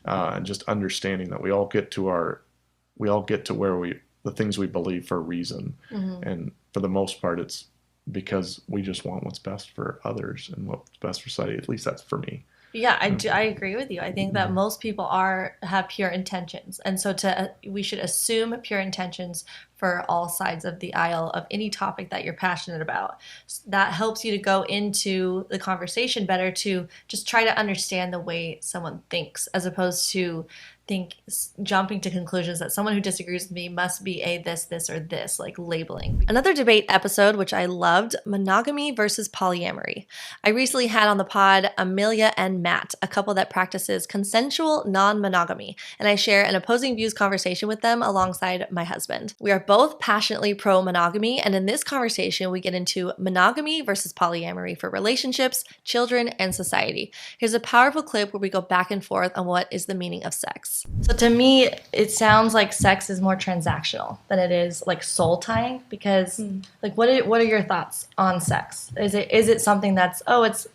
And just understanding that we all get to where the things we believe for a reason. Mm-hmm. And for the most part, it's because we just want what's best for others and what's best for society. At least that's for me. Yeah, I agree with you. I think that most people have pure intentions. And so we should assume pure intentions for all sides of the aisle of any topic that you're passionate about. That helps you to go into the conversation better, to just try to understand the way someone thinks, as opposed to jumping to conclusions that someone who disagrees with me must be a this, or this, like labeling. Another debate episode, which I loved, monogamy versus polyamory. I recently had on the pod Amelia and Matt, a couple that practices consensual non-monogamy, and I share an opposing views conversation with them alongside my husband. We are both passionately pro-monogamy, and in this conversation, we get into monogamy versus polyamory for relationships, children, and society. Here's a powerful clip where we go back and forth on what is the meaning of sex. So to me, it sounds like sex is more transactional than it is like soul tying, because like what are your thoughts on sex? Is it something that's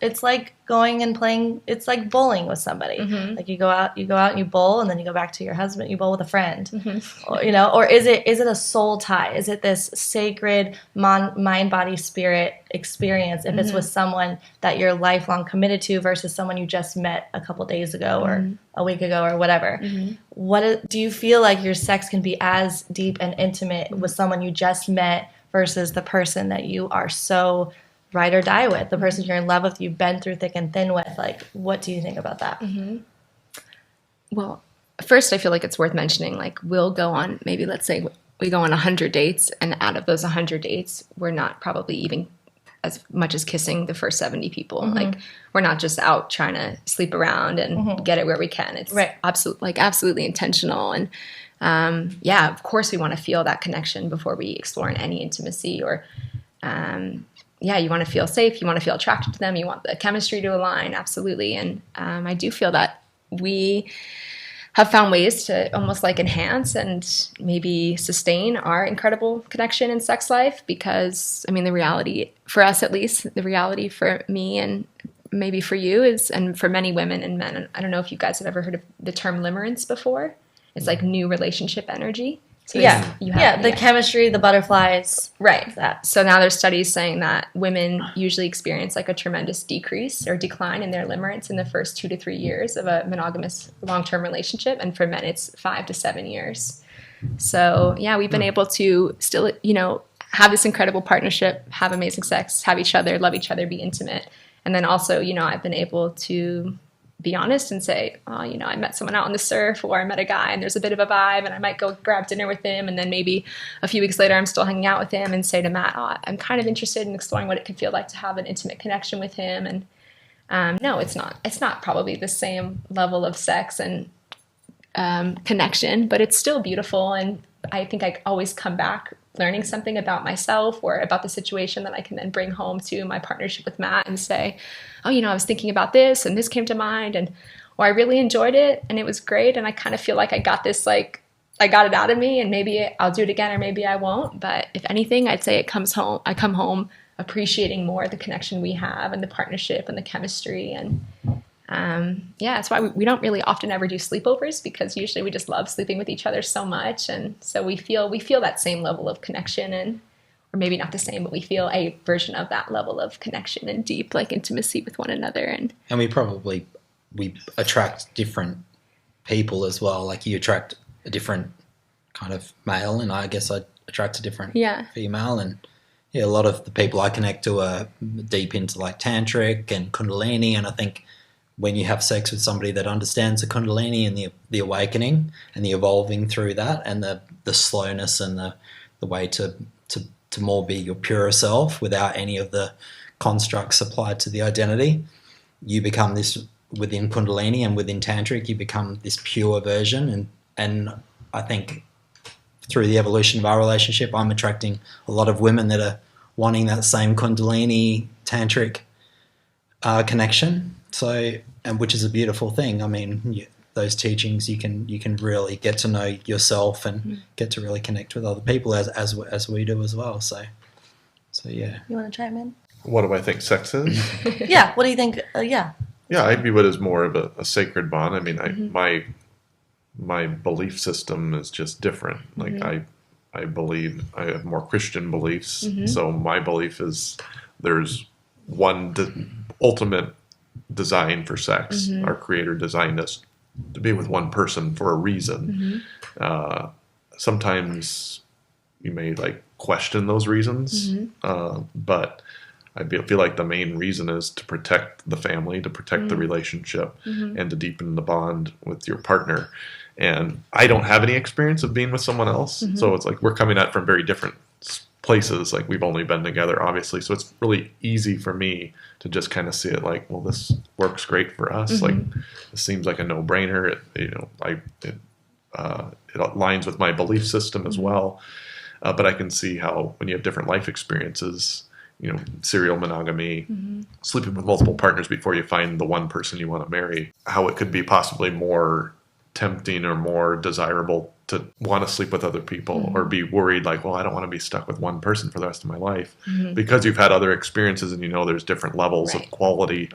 it's like going and playing, it's like bowling with somebody. Mm-hmm. Like you go out and you bowl, and then you go back to your husband, you bowl with a friend. Mm-hmm. Or is it a soul tie? Is it this sacred mind, body, spirit experience if it's with someone that you're lifelong committed to versus someone you just met a couple days ago or a week ago or whatever? Mm-hmm. Do you feel like your sex can be as deep and intimate with someone you just met versus the person that you are so ride or die with, the person you're in love with, you've been through thick and thin with? Like, what do you think about that? Mm-hmm. Well, first, I feel like it's worth mentioning, like, we'll go on, maybe let's say we go on 100 dates, and out of those 100 dates, we're not probably even as much as kissing the first 70 people. Mm-hmm. Like, we're not just out trying to sleep around and get it where we can. It's absolutely intentional. And of course we want to feel that connection before we explore any intimacy, or you want to feel safe, you want to feel attracted to them, you want the chemistry to align, absolutely. And I do feel that we have found ways to almost like enhance and maybe sustain our incredible connection in sex life, because I mean, the reality for us, at least the reality for me and maybe for you is, and for many women and men, I don't know if you guys have ever heard of the term limerence before. It's like new relationship energy. So the chemistry, the butterflies. Right. So now there's studies saying that women usually experience like a tremendous decrease or decline in their limerence in the first 2 to 3 years of a monogamous long-term relationship. And for men, it's 5 to 7 years. So we've been able to still, have this incredible partnership, have amazing sex, have each other, love each other, be intimate. And then also, I've been able to be honest and say, I met someone out on the surf, or I met a guy and there's a bit of a vibe, and I might go grab dinner with him. And then maybe a few weeks later, I'm still hanging out with him, and say to Matt, I'm kind of interested in exploring what it could feel like to have an intimate connection with him. And no, it's not probably the same level of sex and connection, but it's still beautiful. And I think I always come back learning something about myself or about the situation that I can then bring home to my partnership with Matt and say, I was thinking about this and this came to mind, or I really enjoyed it and it was great. And I kind of feel like I got this, like I got it out of me, and maybe I'll do it again, or maybe I won't. But if anything, I'd say I come home appreciating more the connection we have and the partnership and the chemistry. And that's why we don't really often ever do sleepovers, because usually we just love sleeping with each other so much. And so we feel that same level of connection, or maybe not the same, but we feel a version of that level of connection and deep like intimacy with one another. And we attract different people as well. Like you attract a different kind of male, and I guess I attract a different female. And yeah, a lot of the people I connect to are deep into like tantric and kundalini, and I think when you have sex with somebody that understands the kundalini and the awakening and the evolving through that, and the slowness and the way to more be your purer self without any of the constructs applied to the identity, you become this within kundalini and within tantric, you become this pure version. And I think through the evolution of our relationship, I'm attracting a lot of women that are wanting that same kundalini tantric connection. So, and which is a beautiful thing. I mean, those teachings, you can really get to know yourself and get to really connect with other people as we do as well. So yeah. You want to chime in? What do I think sex is? Yeah. What do you think? Yeah, I view it as more of a sacred bond. I mean, my belief system is just different. Like I believe I have more Christian beliefs. So my belief is there's one ultimate design for sex. Our Creator designed us to be with one person for a reason. Sometimes you may like question those reasons, but I feel like the main reason is to protect the family, to protect the relationship, and to deepen the bond with your partner. And I don't have any experience of being with someone else, so it's like we're coming at from very different places. Like we've only been together, obviously, so it's really easy for me to just kind of see it like, well, this works great for us. Like it seems like a no-brainer. It aligns with my belief system as well. But I can see how when you have different life experiences, serial monogamy, sleeping with multiple partners before you find the one person you want to marry, how it could be possibly more tempting or more desirable to want to sleep with other people or be worried like, well, I don't want to be stuck with one person for the rest of my life because you've had other experiences and there's different levels of quality.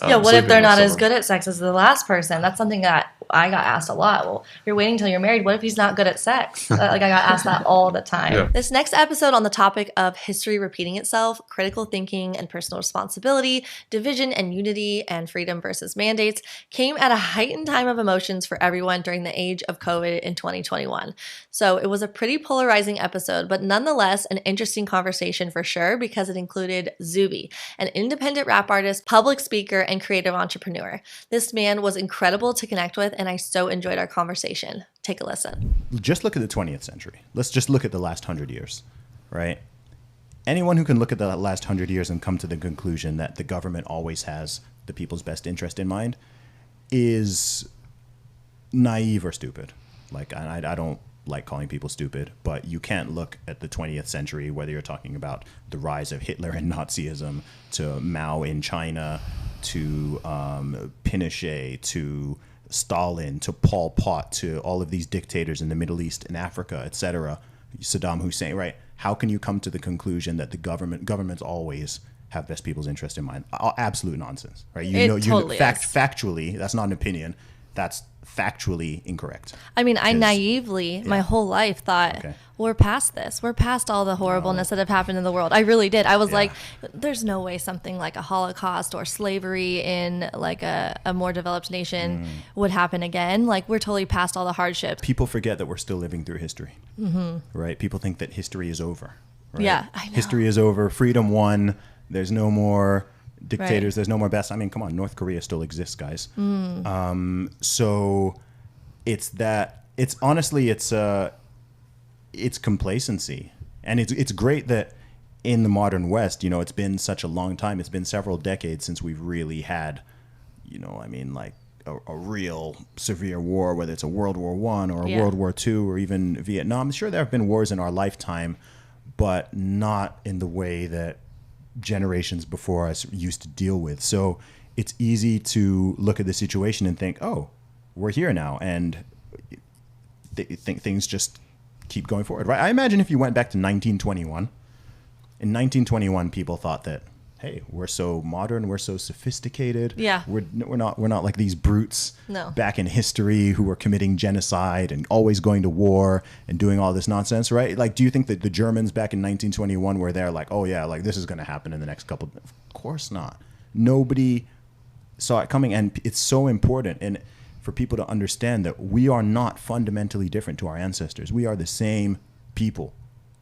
Yeah, what if they're not as good at sex as the last person? That's something that I got asked a lot. Well, you're waiting till you're married. What if he's not good at sex? I got asked that all the time. Yeah. This next episode on the topic of history repeating itself, critical thinking and personal responsibility, division and unity, and freedom versus mandates came at a heightened time of emotions for everyone during the age of COVID in 2021. So it was a pretty polarizing episode, but nonetheless an interesting conversation for sure because it included Zuby, an independent rap artist, public speaker, and creative entrepreneur. This man was incredible to connect with, and I so enjoyed our conversation. Take a listen. Just look at the 20th century. Let's just look at the last 100 years, right? Anyone who can look at the last 100 years and come to the conclusion that the government always has the people's best interest in mind is naive or stupid. Like, I don't like calling people stupid, but you can't look at the 20th century, whether you're talking about the rise of Hitler and Nazism, to Mao in China, to Pinochet, to Stalin, to Pol Pot, to all of these dictators in the Middle East and Africa, etc., Saddam Hussein, right? How can you come to the conclusion that the governments always have best people's interest in mind? Absolute nonsense, right? Factually, that's not an opinion. That's factually incorrect. I mean, I naively, my whole life thought, we're past this. We're past all the horribleness that have happened in the world. I really did. I was like, there's no way something like a Holocaust or slavery in like a more developed nation would happen again. Like, we're totally past all the hardships. People forget that we're still living through history, right? People think that history is over. Right? Yeah, I know. History is over. Freedom won. There's no more dictators. There's no more best. I mean, come on, North Korea still exists, guys. So it's that. It's honestly, it's complacency, and it's great that in the modern West, it's been such a long time. It's been several decades since we've really had, like a real severe war, whether it's a World War I or a World War II or even Vietnam. Sure, there have been wars in our lifetime, but not in the way that generations before us used to deal with. So it's easy to look at the situation and think, oh, we're here now, and think things just keep going forward, right? I imagine if you went back to 1921, in 1921 people thought that, hey, we're so modern, we're so sophisticated, we're not like these brutes back in history who were committing genocide and always going to war and doing all this nonsense, right? Like, do you think that the Germans back in 1921 were there like, oh yeah, like this is going to happen in the next couple of course not. Nobody saw it coming, and it's so important. And for people to understand that we are not fundamentally different to our ancestors. We are the same people.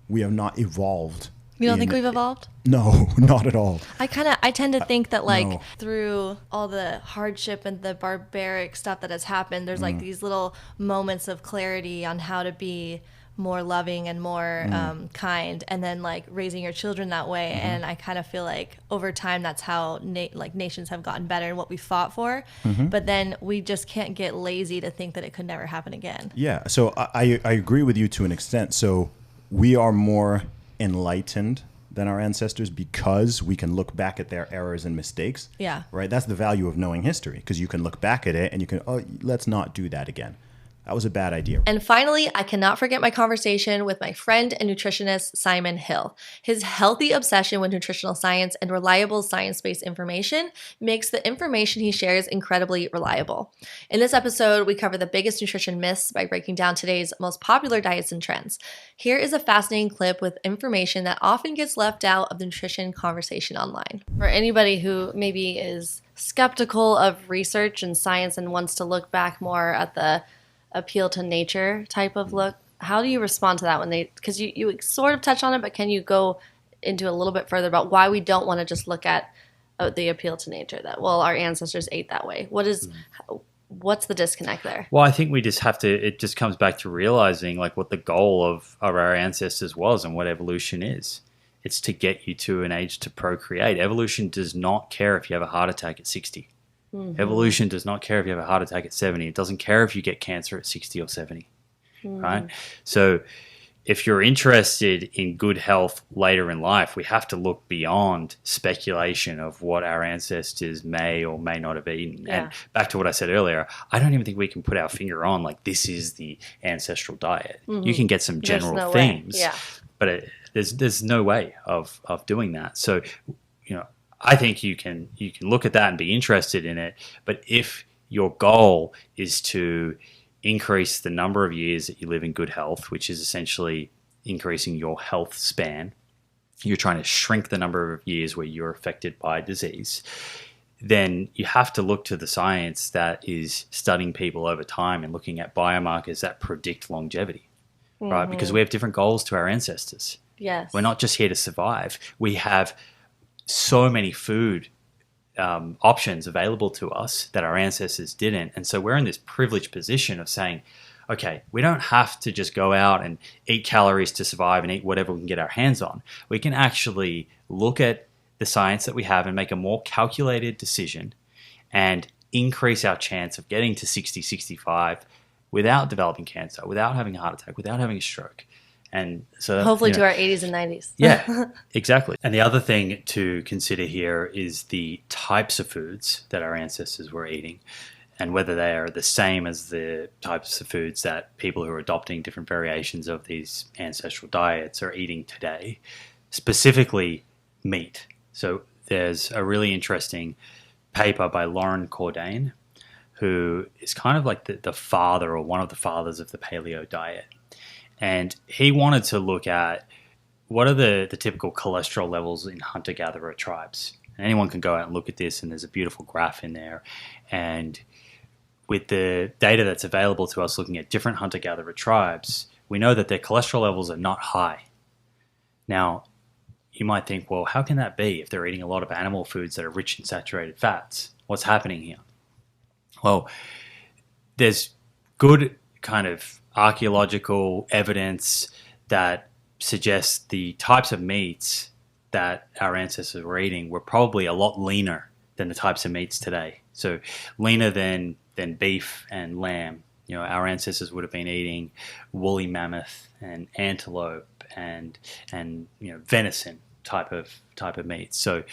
We have not evolved. You don't think we've evolved? No, not at all. I tend to think that through all the hardship and the barbaric stuff that has happened, there's like these little moments of clarity on how to be more loving and more kind, and then like raising your children that way. And I kind of feel like over time that's how nations have gotten better and what we fought for. But then we just can't get lazy to think that it could never happen again. Yeah, so I agree with you to an extent. So we are more enlightened than our ancestors because we can look back at their errors and mistakes. Yeah. Right? That's the value of knowing history, because you can look back at it and you can, let's not do that again. That was a bad idea. And finally, I cannot forget my conversation with my friend and nutritionist, Simon Hill. His healthy obsession with nutritional science and reliable science-based information makes the information he shares incredibly reliable. In this episode, we cover the biggest nutrition myths by breaking down today's most popular diets and trends. Here is a fascinating clip with information that often gets left out of the nutrition conversation online. For anybody who maybe is skeptical of research and science and wants to look back more at the appeal to nature type of look, how do you respond to that when because you sort of touch on it, but can you go into a little bit further about why we don't want to just look at the appeal to nature, that, well, our ancestors ate that way? What's the disconnect there? Well, I think we just have to, it just comes back to realizing like what the goal of our ancestors was and what evolution is. It's to get you to an age to procreate. Evolution does not care if you have a heart attack at 60. Evolution does not care if you have a heart attack at 70. It doesn't care if you get cancer at 60 or 70, right? So if you're interested in good health later in life, we have to look beyond speculation of what our ancestors may or may not have eaten. Yeah. And back to what I said earlier, I don't even think we can put our finger on like this is the ancestral diet. You can get some general themes, but there's no way of doing that. So, you know, I think you can look at that and be interested in it, but if your goal is to increase the number of years that you live in good health, which is essentially increasing your health span, you're trying to shrink the number of years where you're affected by disease, then you have to look to the science that is studying people over time and looking at biomarkers that predict longevity, right? Because we have different goals to our ancestors. Yes. We're not just here to survive. We have so many food options available to us that our ancestors didn't. And so we're in this privileged position of saying, okay, we don't have to just go out and eat calories to survive and eat whatever we can get our hands on. We can actually look at the science that we have and make a more calculated decision and increase our chance of getting to 60, 65 without developing cancer, without having a heart attack, without having a stroke. And so hopefully to our 80s and 90s. Yeah, exactly. And the other thing to consider here is the types of foods that our ancestors were eating and whether they are the same as the types of foods that people who are adopting different variations of these ancestral diets are eating today, specifically meat. So there's a really interesting paper by Lauren Cordain, who is kind of like the father or one of the fathers of the paleo diet. And he wanted to look at what are the typical cholesterol levels in hunter-gatherer tribes. And anyone can go out and look at this, and there's a beautiful graph in there. And with the data that's available to us looking at different hunter-gatherer tribes, we know that their cholesterol levels are not high. Now, you might think, well, how can that be if they're eating a lot of animal foods that are rich in saturated fats? What's happening here? Well, there's good kind of archaeological evidence that suggests the types of meats that our ancestors were eating were probably a lot leaner than the types of meats today. So leaner than beef and lamb. You know, our ancestors would have been eating woolly mammoth and antelope and you know, venison type of meat. So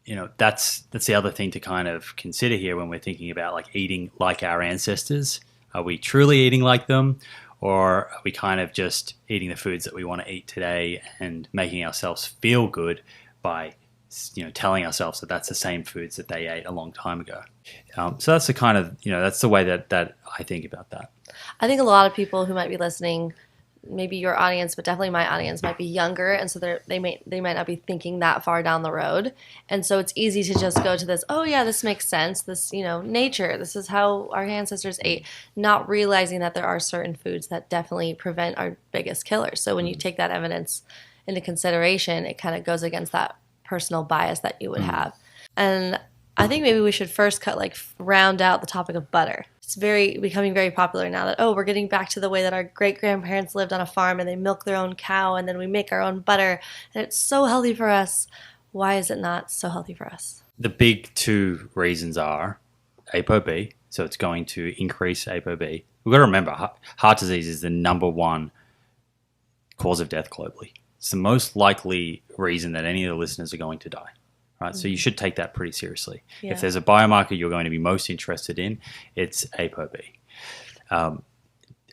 you know, that's the other thing to kind of consider here when we're thinking about like eating like our ancestors. Are we truly eating like them, or are we kind of just eating the foods that we want to eat today and making ourselves feel good by, you know, telling ourselves that that's the same foods that they ate a long time ago? So that's the kind of, you know, that's the way that I think about that. I think a lot of people who might be listening maybe your audience, but definitely my audience might be younger, and so they might not be thinking that far down the road, and so it's easy to just go to this, oh yeah, this makes sense, this, nature, this is how our ancestors ate, not realizing that there are certain foods that definitely prevent our biggest killers. So when you take that evidence into consideration, it kind of goes against that personal bias that you would have. And I think maybe we should first round out the topic of butter. It's becoming very popular now that, we're getting back to the way that our great-grandparents lived on a farm and they milk their own cow and then we make our own butter and it's so healthy for us. Why is it not so healthy for us? The big two reasons are ApoB, so it's going to increase ApoB. We've got to remember, heart disease is the number one cause of death globally. It's the most likely reason that any of the listeners are going to die. Right, so you should take that pretty seriously. Yeah. If there's a biomarker you're going to be most interested in, it's ApoB. I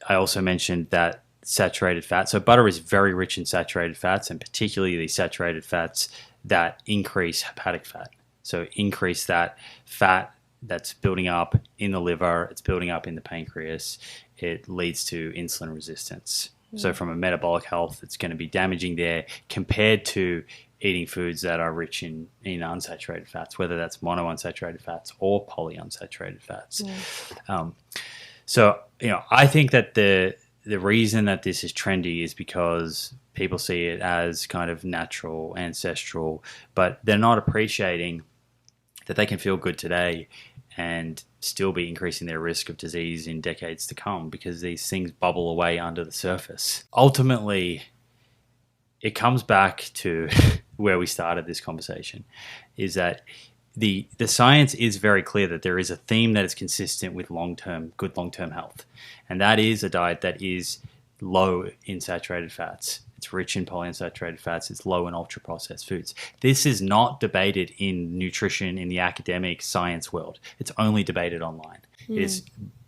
also mentioned that saturated fat. So butter is very rich in saturated fats, and particularly the saturated fats that increase hepatic fat. So increase that fat that's building up in the liver, it's building up in the pancreas. It leads to insulin resistance. So from a metabolic health, it's going to be damaging there compared to eating foods that are rich in unsaturated fats, whether that's monounsaturated fats or polyunsaturated fats. So, I think that the reason that this is trendy is because people see it as kind of natural, ancestral, but they're not appreciating that they can feel good today and still be increasing their risk of disease in decades to come because these things bubble away under the surface. Ultimately, it comes back to where we started this conversation, is that the science is very clear that there is a theme that is consistent with good long-term health. And that is a diet that is low in saturated fats. It's rich in polyunsaturated fats. It's low in ultra-processed foods. This is not debated in nutrition in the academic science world. It's only debated online.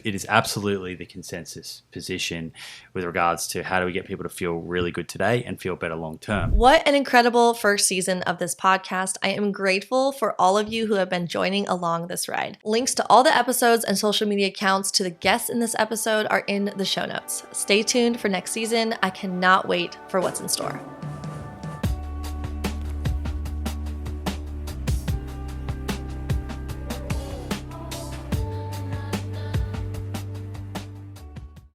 It is absolutely the consensus position with regards to how do we get people to feel really good today and feel better long term. What an incredible first season of this podcast. I am grateful for all of you who have been joining along this ride. Links to all the episodes and social media accounts to the guests in this episode are in the show notes. Stay tuned for next season. I cannot wait for what's in store.